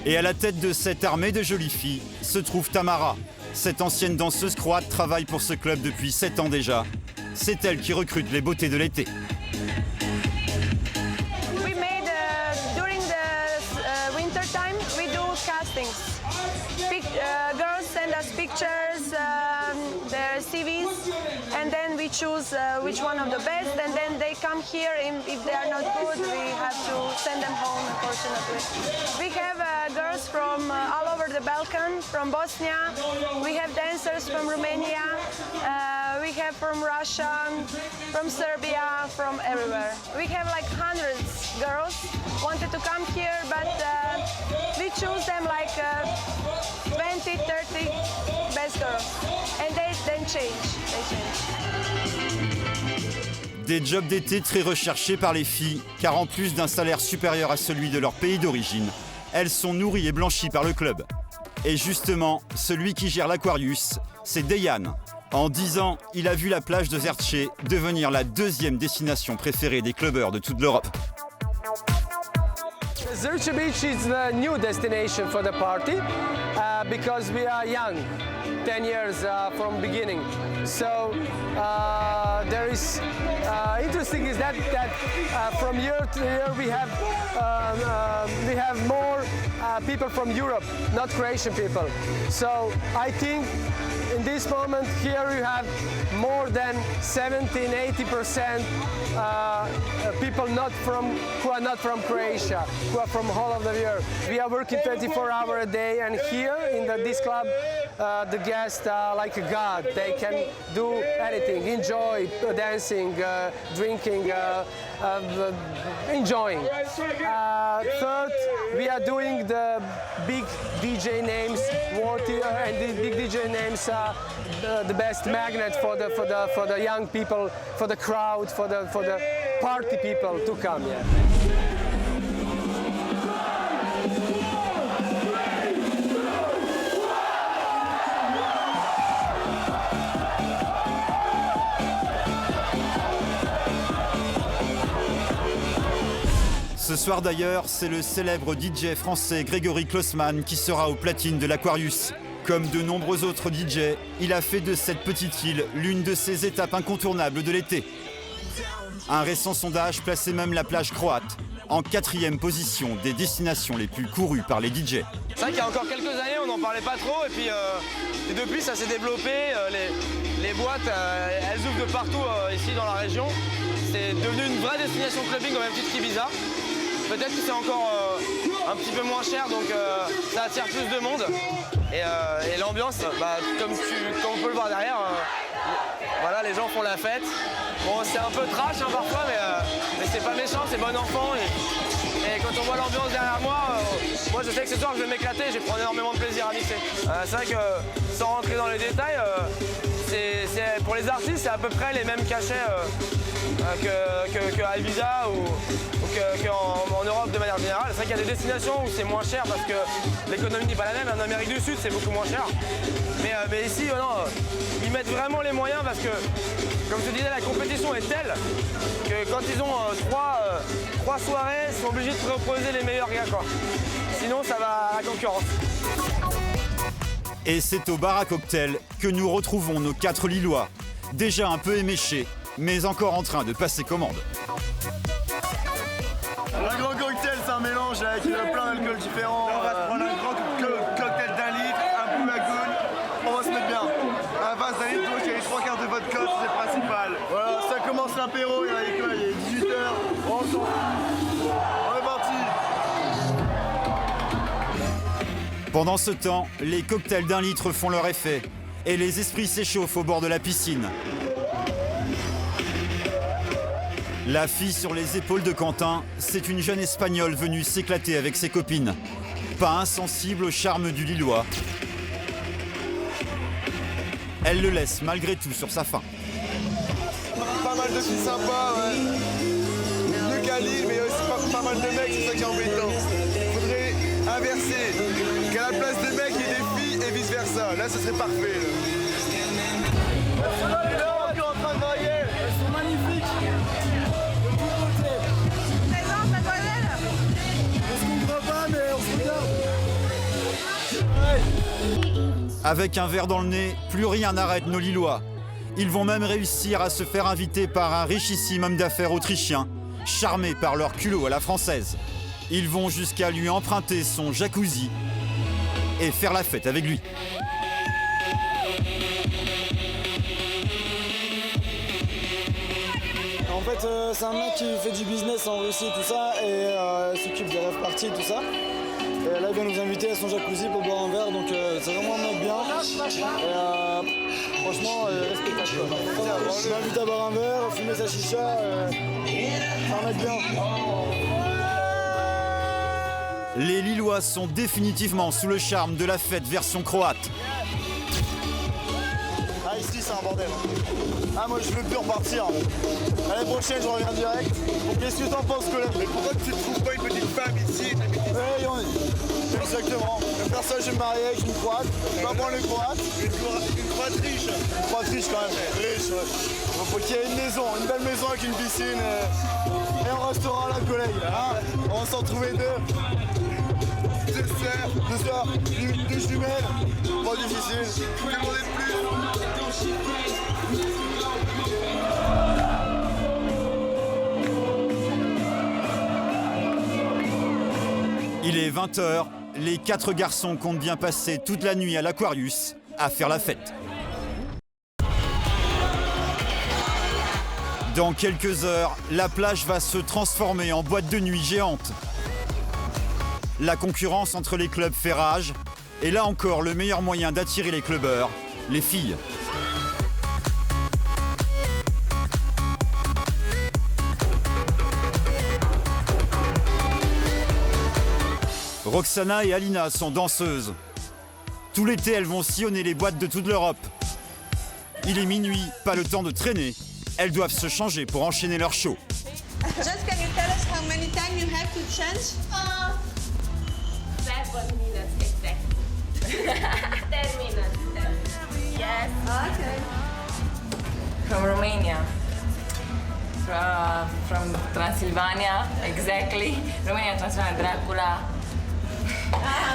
Et à la tête de cette armée de jolies filles se trouve Tamara. Cette ancienne danseuse croate travaille pour ce club depuis 7 ans déjà. C'est elle qui recrute les beautés de l'été. We made during the winter time we do castings. Girls send us pictures, their CVs, and then we choose which one of the best, and then they come here. If they are not good, we have to send them home, unfortunately. We have girls from all over the Balkans, from Bosnia. We have dancers from Romania. We have from Russia, from Serbia, from everywhere. We have like hundreds girls wanted to come here, but we choose them like 20, 30 best girls, and they then change. Des jobs d'été très recherchés par les filles, car en plus d'un salaire supérieur à celui de leur pays d'origine, elles sont nourries et blanchies par le club. Et justement, celui qui gère l'Aquarius, c'est Dejan. En 10 ans, il a vu la plage de Zertché devenir la 2e destination préférée des clubbers de toute l'Europe. Zertché Beach is the new destination for the party because we are young, 10 years from beginning. So there is interesting is that from year to year we have more people from Europe, not Croatian people. So I think in this moment here you have more than 70-80% people who are not from Croatia, who are from all over the year. We are working 24 hours a day, and here in this club, the guests are like a god. They can do anything, enjoy dancing, drinking, enjoying. Third, we are doing the big DJ names, and the big DJ names are the best magnet for the young people, for the crowd, for the party people to come. Yeah. Ce soir d'ailleurs, c'est le célèbre DJ français Grégory Klossman qui sera aux platines de l'Aquarius. Comme de nombreux autres DJ, il a fait de cette petite île l'une de ses étapes incontournables de l'été. Un récent sondage plaçait même la plage croate en 4e position des destinations les plus courues par les DJ. C'est vrai qu'il y a encore quelques années, on n'en parlait pas trop, et puis depuis ça s'est développé. Les boîtes, elles ouvrent de partout ici dans la région. C'est devenu une vraie destination clubbing au même titre qu'Ibiza. Peut-être que c'est encore un petit peu moins cher, donc ça attire plus de monde. Et l'ambiance, comme on peut le voir derrière, voilà, les gens font la fête. Bon, c'est un peu trash parfois, mais c'est pas méchant, c'est bon enfant. Et quand on voit l'ambiance derrière moi, moi je sais que ce soir je vais m'éclater, je vais prendre énormément de plaisir à mixer. C'est vrai que sans rentrer dans les détails, pour les artistes c'est à peu près les mêmes cachets qu'à Ibiza ou qu'en Europe de manière générale. C'est vrai qu'il y a des destinations où c'est moins cher parce que l'économie n'est pas la même. En Amérique du Sud c'est beaucoup moins cher. Mais ici, ils mettent vraiment les moyens parce que, comme je te disais, la compétition est telle que quand ils ont trois soirées, ils sont obligés de proposer les meilleurs gars, quoi. Sinon, ça va à la concurrence. Et c'est au bar à cocktail que nous retrouvons nos 4 Lillois, déjà un peu éméchés, mais encore en train de passer commande. Un grand cocktail, c'est un mélange avec plein d'alcools différents. On va se prendre un grand cocktail d'1 litre, un peu magoun. On va se mettre bien. Un vase d'1 litre, il y a les 3 quarts de vodka, c'est le principal. Voilà, ça commence l'apéro, il est 18h. On est parti. Pendant ce temps, les cocktails d'1 litre font leur effet et les esprits s'échauffent au bord de la piscine. La fille sur les épaules de Quentin, c'est une jeune Espagnole venue s'éclater avec ses copines. Pas insensible au charme du Lillois. Elle le laisse malgré tout sur sa faim. Pas mal de filles sympas, ouais. Mieux qu'à Lille, mais aussi pas mal de mecs, c'est ça qui est embêtant. Faudrait inverser. Qu'à la place des mecs, il y ait des filles et vice versa. Là, ce serait parfait. Là. Elles sont en train de brailler. Elles sont magnifiques. Avec un verre dans le nez, plus rien n'arrête nos Lillois. Ils vont même réussir à se faire inviter par un richissime homme d'affaires autrichien, charmé par leur culot à la française. Ils vont jusqu'à lui emprunter son jacuzzi et faire la fête avec lui. En fait, c'est un mec qui fait du business en Russie, tout ça, et s'occupe des rêves parties, tout ça. Et là, il vient nous inviter à son jacuzzi pour boire un verre, donc c'est vraiment un mec bien. Et franchement, respectable. Il m'invite à boire un verre, fumer sa chicha, c'est un mec bien. Les Lillois sont définitivement sous le charme de la fête version croate. Ah, ici, c'est un bordel. Ah, moi, je veux plus repartir. L'année prochaine, je reviens direct. Donc, qu'est-ce que t'en penses, Colin? Mais pourquoi tu ne trouves pas une petite femme ici? Exactement. Comme personne, je vais me marier avec une croate. Je vais apprendre le croate. Une croate riche. Une croate riche, quand même. Riche, ouais. Donc, faut qu'il y ait une maison, une belle maison avec une piscine. Et un restaurant à la collègue. Hein, on va s'en trouver 2. 2 sœurs, deux jumelles. Pas difficile. Demandez de plus. Il est 20h, les 4 garçons comptent bien passer toute la nuit à l'Aquarius à faire la fête. Dans quelques heures, la plage va se transformer en boîte de nuit géante. La concurrence entre les clubs fait rage. Et là encore, le meilleur moyen d'attirer les clubbeurs, les filles. Roxana et Alina sont danseuses. Tout l'été, elles vont sillonner les boîtes de toute l'Europe. Il est minuit, pas le temps de traîner. Elles doivent se changer pour enchaîner leur show. Just can you tell us how many times you have to change? 7 minutes exactly. 10 minutes. Yes. Okay. From Romania. From Transylvania, exactly. Romania, Transylvania, Dracula.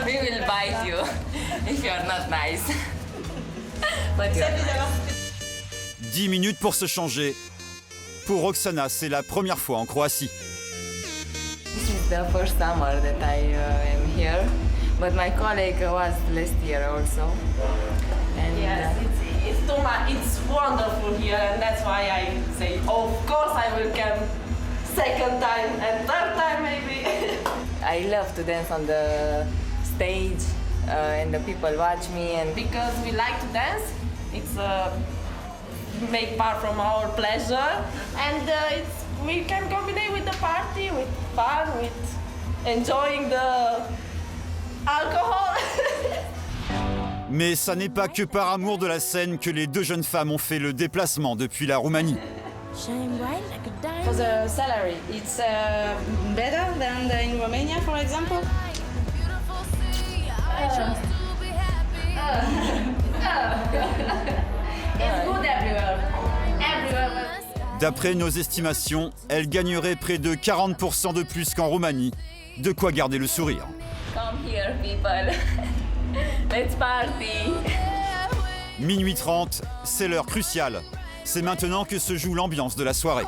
We will bite you if you're not nice. But you're nice. 10 minutes pour se changer. Pour Roxana, c'est la première fois en Croatie. This is the first summer that I am here, but my colleague was last year also. And yes, it's too much. It's wonderful here, and that's why I say, of course, I will come second time and third time maybe. I love to dance on the stage, and the people watch me. And because we like to dance, it's a big part from our pleasure, and we can combine with the party, with fun, with enjoying the alcohol. Mais ça n'est pas que par amour de la scène que les deux jeunes femmes ont fait le déplacement depuis la Roumanie. For the salary, it's better than in Romania, for example. It's good everywhere. Everywhere. D'après nos estimations, elle gagnerait près de 40% de plus qu'en Roumanie. De quoi garder le sourire. come here, people. Let's party. Minuit 30, c'est l'heure cruciale. C'est maintenant que se joue l'ambiance de la soirée.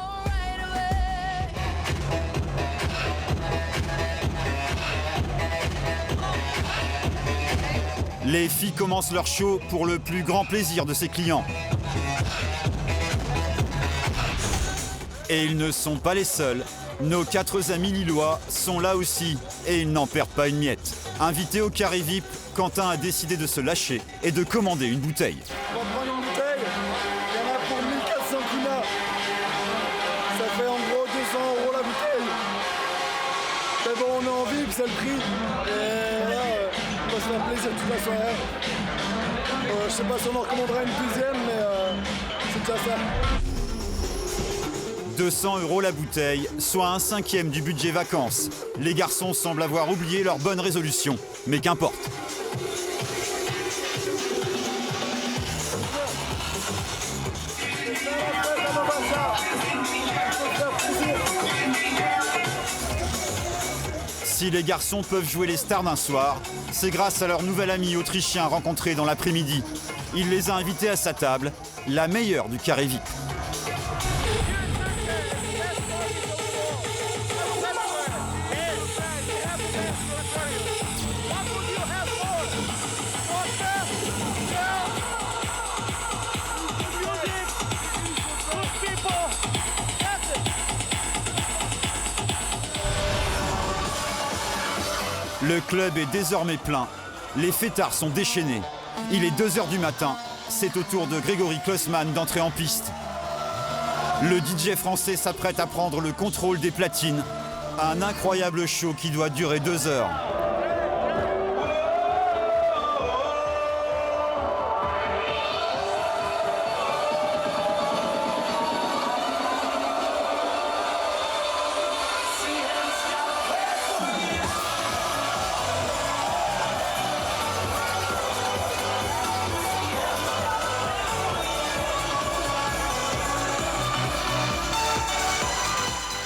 Les filles commencent leur show pour le plus grand plaisir de ses clients. Et ils ne sont pas les seuls. Nos 4 amis lillois sont là aussi et ils n'en perdent pas une miette. Invité au carré VIP, Quentin a décidé de se lâcher et de commander une bouteille. On va prendre une bouteille, il y en a pour 1400 kuna. Ça fait en gros 200 € la bouteille. Mais bon, on est en VIP, c'est le prix. Et voilà, on va se faire plaisir toute la soirée. Je sais pas si on en recommandera une deuxième, mais c'est déjà ça. 200 € la bouteille, soit 1/5 du budget vacances. Les garçons semblent avoir oublié leur bonne résolution, mais qu'importe. Si les garçons peuvent jouer les stars d'un soir, c'est grâce à leur nouvel ami autrichien rencontré dans l'après-midi. Il les a invités à sa table, la meilleure du carré VIP. Le club est désormais plein. Les fêtards sont déchaînés. Il est 2 h du matin. C'est au tour de Grégory Klossman d'entrer en piste. Le DJ français s'apprête à prendre le contrôle des platines. Un incroyable show qui doit durer 2 heures.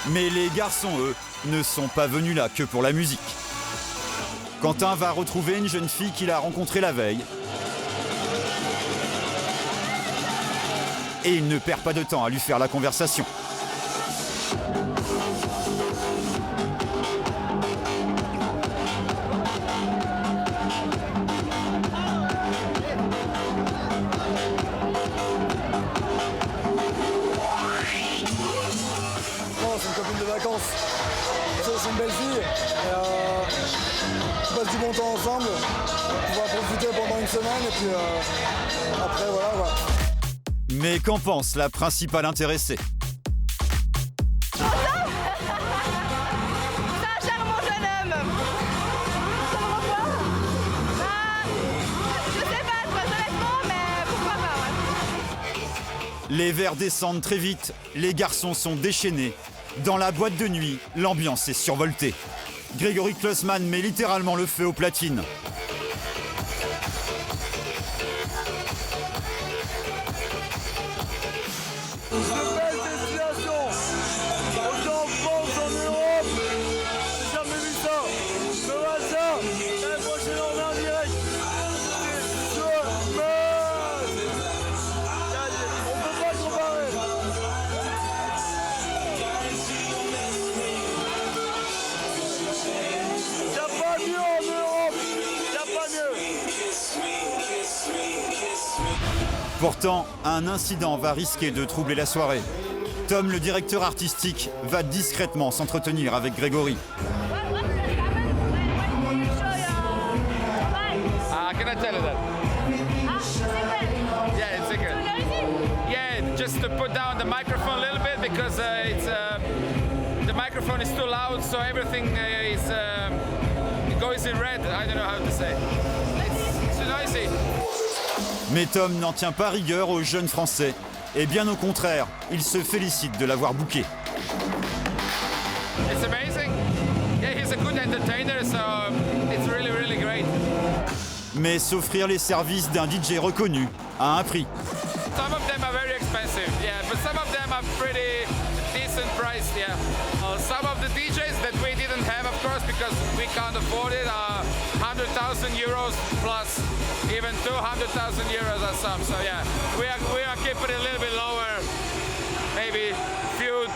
Mais les garçons, eux, ne sont pas venus là que pour la musique. Quentin va retrouver une jeune fille qu'il a rencontrée la veille. Et il ne perd pas de temps à lui faire la conversation. copine de vacances. C'est une belle fille. On passe du bon temps ensemble. On va profiter pendant une semaine et puis après voilà. Mais qu'en pense la principale intéressée? C'est un charmant jeune homme. Je sais pas, très honnêtement, mais pourquoi pas, ouais. Les verres descendent très vite, les garçons sont déchaînés. Dans la boîte de nuit, l'ambiance est survoltée. Grégory Klossman met littéralement le feu aux platines. Une belle destination. Autant en France, en Europe. J'ai jamais vu ça. Je vois ça. L'année prochaine, on est en direct. On peut pas comparer. Y'a pas mieux en Europe. Y'a pas mieux. Pourtant, un incident va risquer de troubler la soirée. Tom, le directeur artistique, va discrètement s'entretenir avec Grégory. Can I tell you that? Yeah, it's secret. Yeah, just to put down the microphone a little bit because the microphone is too loud, so everything it goes in red. I don't know how to say. It's noisy. Mais Tom n'en tient pas rigueur aux jeunes Français. Et bien au contraire, il se félicite de l'avoir booké. It's amazing. Yeah, he's a good entertainer, so it's really, really great. Mais s'offrir les services d'un DJ reconnu à un prix. Some of them are very expensive, yeah, but some of them are pretty decent price, yeah. Some of the DJs that we didn't have, of course, because we can't afford it, are 100,000 euros plus, even 200,000 euros or some. So yeah, we are keeping it a little bit lower, maybe few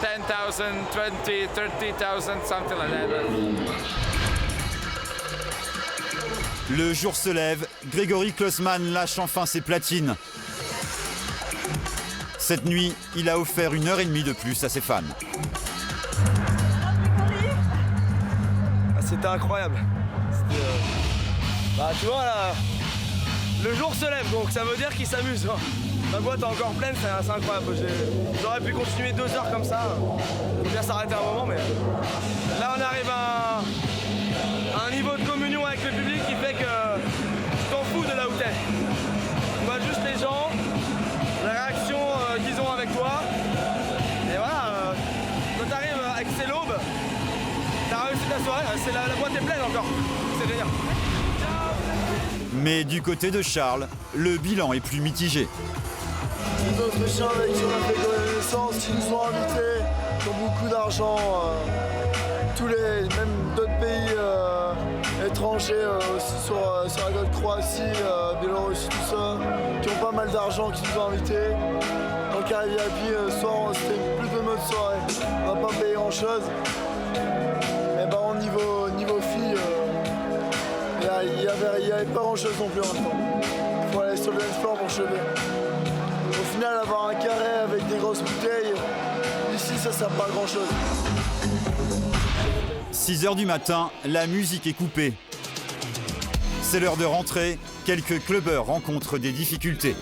10,000, 20, 30,000, something like that. Le jour se lève, Grégory Klossman lâche enfin ses platines. Cette nuit, il a offert 1h30 de plus à ses fans. C'était incroyable. Bah tu vois là, le jour se lève donc ça veut dire qu'il s'amuse. La boîte est encore pleine, c'est incroyable. J'aurais pu continuer 2 heures comme ça. Faut bien s'arrêter un moment, mais là on arrive à un niveau de communion avec le public qui fait que tu t'en fous de là où t'es. On voit juste les gens, la réaction qu'ils ont avec toi. Et voilà, quand t'arrives avec c'est l'aube, t'as réussi ta soirée, la boîte est pleine encore. C'est génial. Mais du côté de Charles, le bilan est plus mitigé. Les Autrichiens avec qui on a fait connaissance, qui nous ont invités, qui ont beaucoup d'argent, même d'autres pays étrangers aussi sur la côte Croatie, Biélorussie, tout ça, qui ont pas mal d'argent, qui nous ont invités. Dans le carré VIP, ce soir, c'était plus de mode soirée. On n'a pas payé grand chose. Mais par contre, niveau filles, il n'y avait pas grand chose non plus en même temps. Il faut aller sur le dance floor pour choper. Au final, avoir un carré avec des grosses bouteilles, ici, ça sert pas à grand chose. 6h du matin, la musique est coupée. C'est l'heure de rentrer, quelques clubbers rencontrent des difficultés.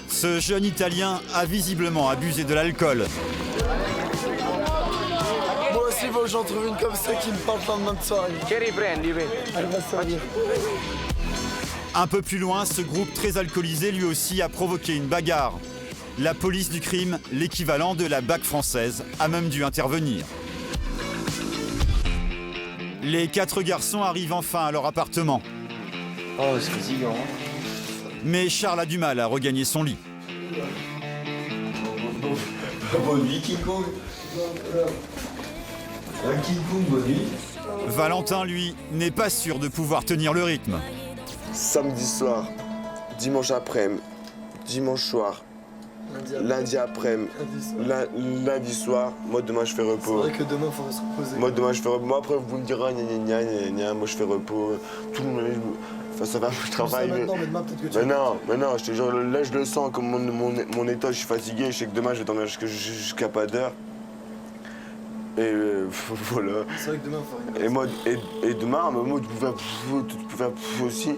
Ce jeune Italien a visiblement abusé de l'alcool. Moi aussi, il faut que j'en trouve une comme ça qui me parle pas de notre soirée. Elle va servir. Un peu plus loin, ce groupe très alcoolisé lui aussi a provoqué une bagarre. La police du crime, l'équivalent de la BAC française, a même dû intervenir. Les 4 garçons arrivent enfin à leur appartement. Oh, c'est fatigant. Mais Charles a du mal à regagner son lit. Bonne nuit, King Kong. King Kong, bonne nuit. Valentin, lui, n'est pas sûr de pouvoir tenir le rythme. Samedi soir, dimanche après-midi, dimanche soir, lundi après-midi, lundi soir. Moi, demain, je fais repos. C'est vrai que demain, il faudrait se reposer. Moi, demain, je fais repos. Moi, après, vous me direz, moi, je fais repos. Tout le monde, enfin, ça va, je travaille. Mais demain, peut-être que tu mais non, je te jure, là, je le sens, comme mon état, je suis fatigué. Je sais que demain, je vais dormir jusqu'à pas d'heure. Et voilà. C'est vrai que demain, il faut rien. Et demain, moi, tu peux faire aussi.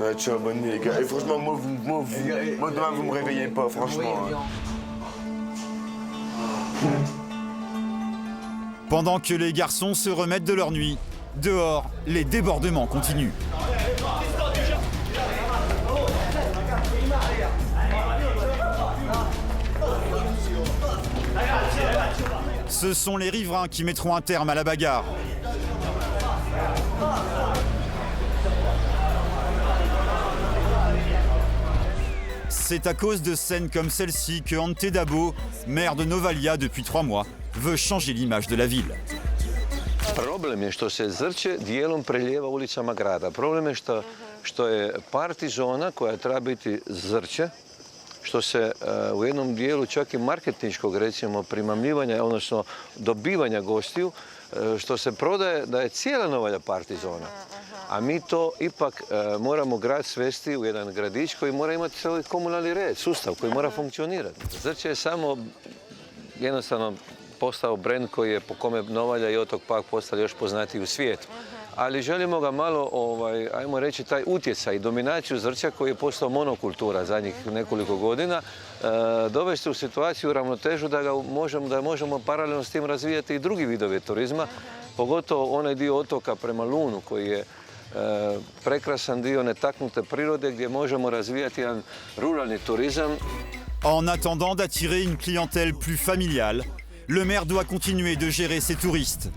Ouais, ciao, bonne nuit les gars. Et franchement, moi demain vous me réveillez pas, franchement. Pendant que les garçons se remettent de leur nuit, dehors, les débordements continuent. Ce sont les riverains qui mettront un terme à la bagarre. C'est à cause de scènes comme celle-ci que Ante Dabo, maire de Novalja depuis 3 mois, veut changer l'image de la ville. Problem je što se Zrče dijelom prelijeva ulicama grada. Problem je što je party zona koja treba biti Zrče, što se u jednom dijelu čak i marketinškog, recimo, primamljivanja, odnosno dobivanja gostiju, što se prodaje da je cijela Novalja party zona. A mi to ipak moramo grad svesti u jedan gradić koji mora imati cijeli komunalni red, sustav koji mora funkcionirati. Zrče je samo jednostavno postao brend koji je po kome Novalja i Otok Pag postali još poznatiji u svijetu. Ali želimo ga malo, ajmo reći, taj utjecaj i dominaciju Zrča koji je postao monokultura zadnjih nekoliko godina, dovesti u situaciju, u ravnotežu da možemo paralelno s tim razvijati i drugi vidovi turizma, pogotovo onaj dio otoka prema Lunu koji je prekrasan dio netaknute prirode gdje možemo razvijati jedan ruralni turizam. En attendant d'attirer une clientèle plus familiale, le maire doit continuer de gérer ses touristes.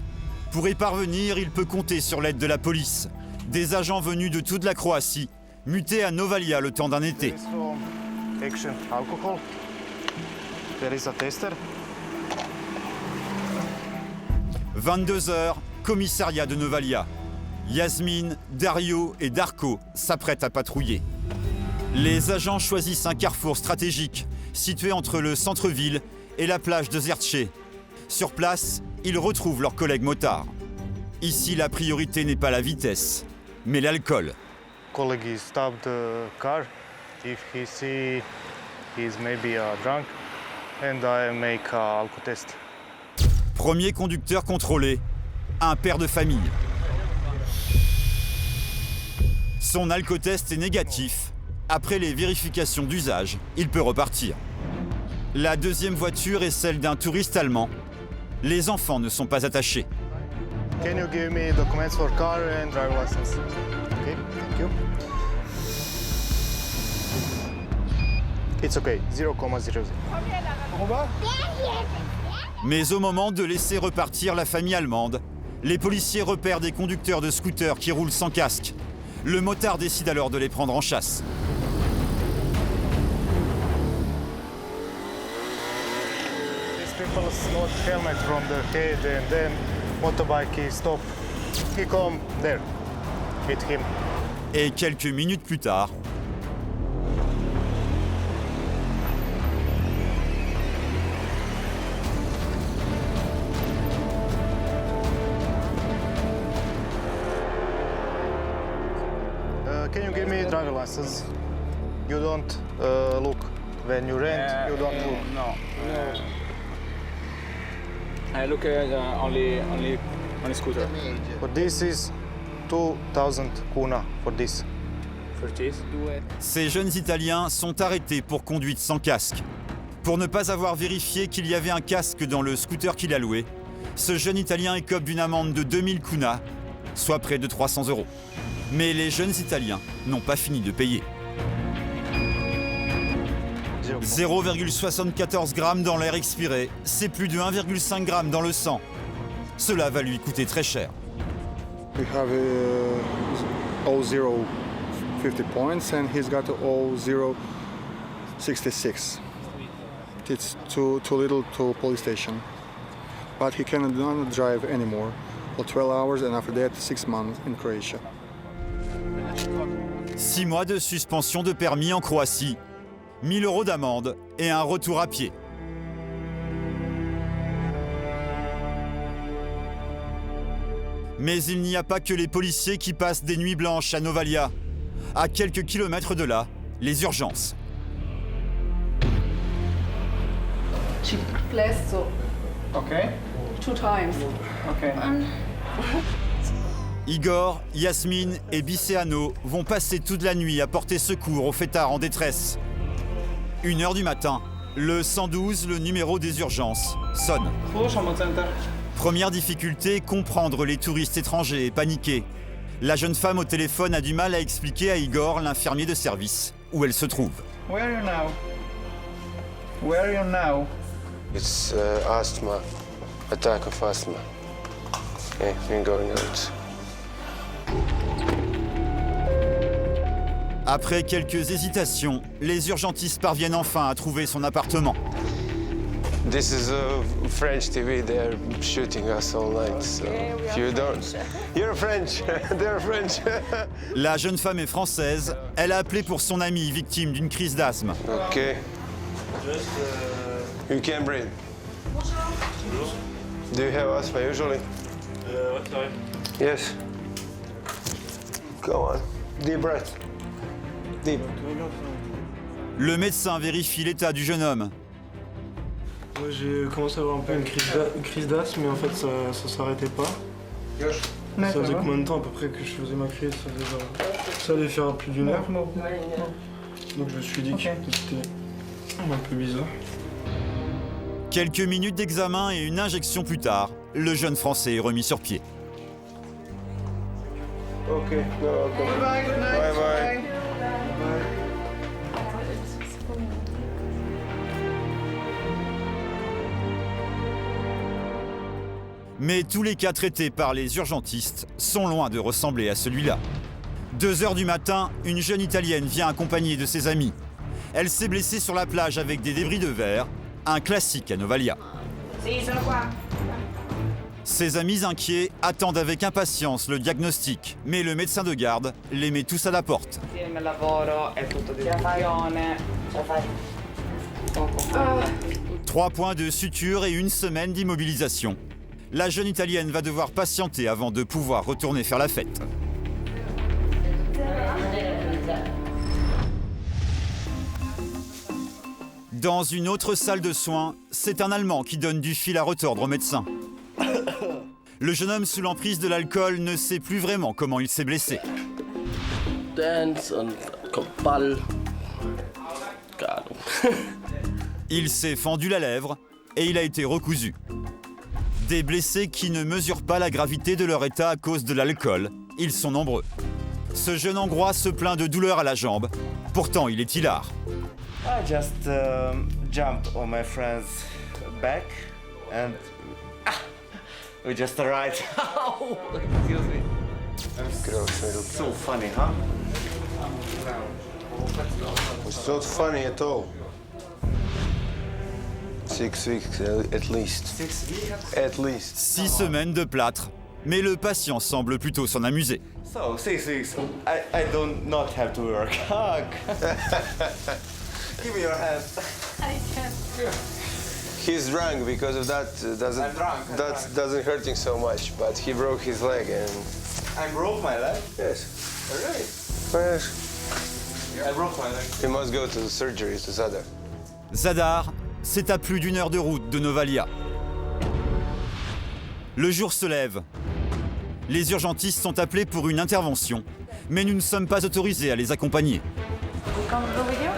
Pour y parvenir, il peut compter sur l'aide de la police, des agents venus de toute la Croatie, mutés à Novalja le temps d'un été. Action alcohol. There is a tester. 22h, commissariat de Novalja. Yasmine, Dario et Darko s'apprêtent à patrouiller. Les agents choisissent un carrefour stratégique, situé entre le centre-ville et la plage de Zrče. Sur place, ils retrouvent leurs collègues motards. Ici, la priorité n'est pas la vitesse, mais l'alcool. Colleague stopped the car. If he see he's maybe drunk, and I make an alcohol test. Premier conducteur contrôlé, un père de famille. Son alcotest est négatif. Après les vérifications d'usage, il peut repartir. La deuxième voiture est celle d'un touriste allemand. Les enfants ne sont pas attachés. Can you give me documents for car and driver license? Okay, thank you. It's okay, 0,00. Mais au moment de laisser repartir la famille allemande, les policiers repèrent des conducteurs de scooters qui roulent sans casque. Le motard décide alors de les prendre en chasse. These people not helmet from the head and then motorbike he stop. He come there with him. Et quelques minutes plus tard, Can you give me driver license? You don't look. When you rent, you don't look. No. I look only on a scooter. But this is 2,000 kuna for this. For this? ces jeunes Italiens sont arrêtés pour conduite sans casque. Pour ne pas avoir vérifié qu'il y avait un casque dans le scooter qu'il a loué, ce jeune Italien écope d'une amende de 2000 kuna, soit près de 300 €. Mais les jeunes Italiens n'ont pas fini de payer. 0,74 g dans l'air expiré, c'est plus de 1,5 g dans le sang. Cela va lui coûter très cher. We have 0,50 points and he's got 0,66. It's too little to police station. But he cannot drive anymore for 12 hours and after that 6 months in Croatia. 6 mois de suspension de permis en Croatie, 1 000 € d'amende et un retour à pied. Mais il n'y a pas que les policiers qui passent des nuits blanches à Novalja. À quelques kilomètres de là, les urgences. She plays so. Okay. 2 times. Okay. Igor, Yasmine et Biceano vont passer toute la nuit à porter secours aux fêtards en détresse. 1 h du matin, le 112, le numéro des urgences, sonne. Première difficulté, comprendre les touristes étrangers et paniqués. La jeune femme au téléphone a du mal à expliquer à Igor, l'infirmier de service, où elle se trouve. Where are you now? Where are you now? It's asthma, attack of asthma. Okay, we're going out. Après quelques hésitations, les urgentistes parviennent enfin à trouver son appartement. This is a French TV. They're shooting us all night. So if you don't, you're French. They're French. La jeune femme est française. Elle a appelé pour son amie victime d'une crise d'asthme. Okay. You can breathe. Do you have asthma usually? Yes. Go on. Deep breath. Deep. Le médecin vérifie l'état du jeune homme. Moi, j'ai commencé à avoir un peu une crise d'asthme, mais en fait, ça s'arrêtait pas. Ça faisait combien de temps à peu près que je faisais ma crise? Ça allait faire plus d'1 heure. Donc je me suis dit que c'était un peu bizarre. Quelques minutes d'examen et une injection plus tard, le jeune Français est remis sur pied. Ok, bye bye. Mais tous les cas traités par les urgentistes sont loin de ressembler à celui-là. 2 h du matin, une jeune Italienne vient accompagnée de ses amis. Elle s'est blessée sur la plage avec des débris de verre, un classique à Novalja. Ses amis inquiets attendent avec impatience le diagnostic, mais le médecin de garde les met tous à la porte. 3 points de suture et 1 semaine d'immobilisation. La jeune Italienne va devoir patienter avant de pouvoir retourner faire la fête. Dans une autre salle de soins, c'est un Allemand qui donne du fil à retordre au médecin. Le jeune homme sous l'emprise de l'alcool ne sait plus vraiment comment il s'est blessé. Il s'est fendu la lèvre et il a été recousu. Des blessés qui ne mesurent pas la gravité de leur état à cause de l'alcool. Ils sont nombreux. Ce jeune Hongrois se plaint de douleurs à la jambe. Pourtant, il est hilar. I just jumped on my friend's back and we just arrived. Excuse me. It's so funny, huh? It's not funny at all. 6 weeks at least. 6 weeks? At least. 6 semaines de plâtre, mais le patient semble plutôt s'en amuser. So 6 weeks. I don't not have to work. Give me your hand. I can't. He's drunk because of that. Doesn't hurting so much, but he broke his leg and. I broke my leg? Yes. Really? Yes. I broke my leg. He must go to the surgery to Zadar. Zadar, c'est à plus d'1 heure de route de Novalja. Le jour se lève. Les urgentistes sont appelés pour une intervention, mais nous ne sommes pas autorisés à les accompagner. We come go with you?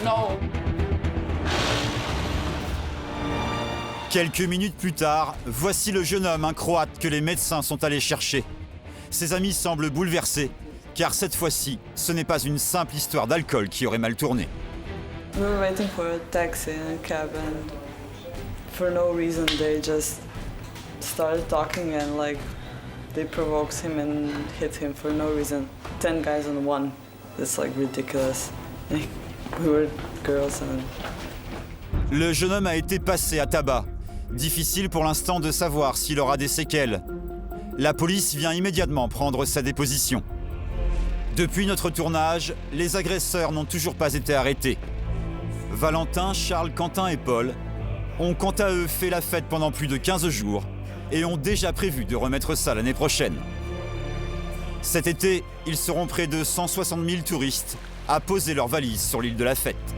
No. Quelques minutes plus tard, voici le jeune homme, un Croate, que les médecins sont allés chercher. Ses amis semblent bouleversés, car cette fois-ci, ce n'est pas une simple histoire d'alcool qui aurait mal tourné. We were waiting for a taxi and a cab, and for no reason they just started talking and they provoked him and hit him for no reason. 10 guys on one. It's ridiculous. We were girls and... Le jeune homme a été passé à tabac. Difficile pour l'instant de savoir s'il aura des séquelles. La police vient immédiatement prendre sa déposition. Depuis notre tournage, les agresseurs n'ont toujours pas été arrêtés. Valentin, Charles, Quentin et Paul ont quant à eux fait la fête pendant plus de 15 jours et ont déjà prévu de remettre ça l'année prochaine. Cet été, ils seront près de 160 000 touristes à poser leurs valises sur l'île de la Fête.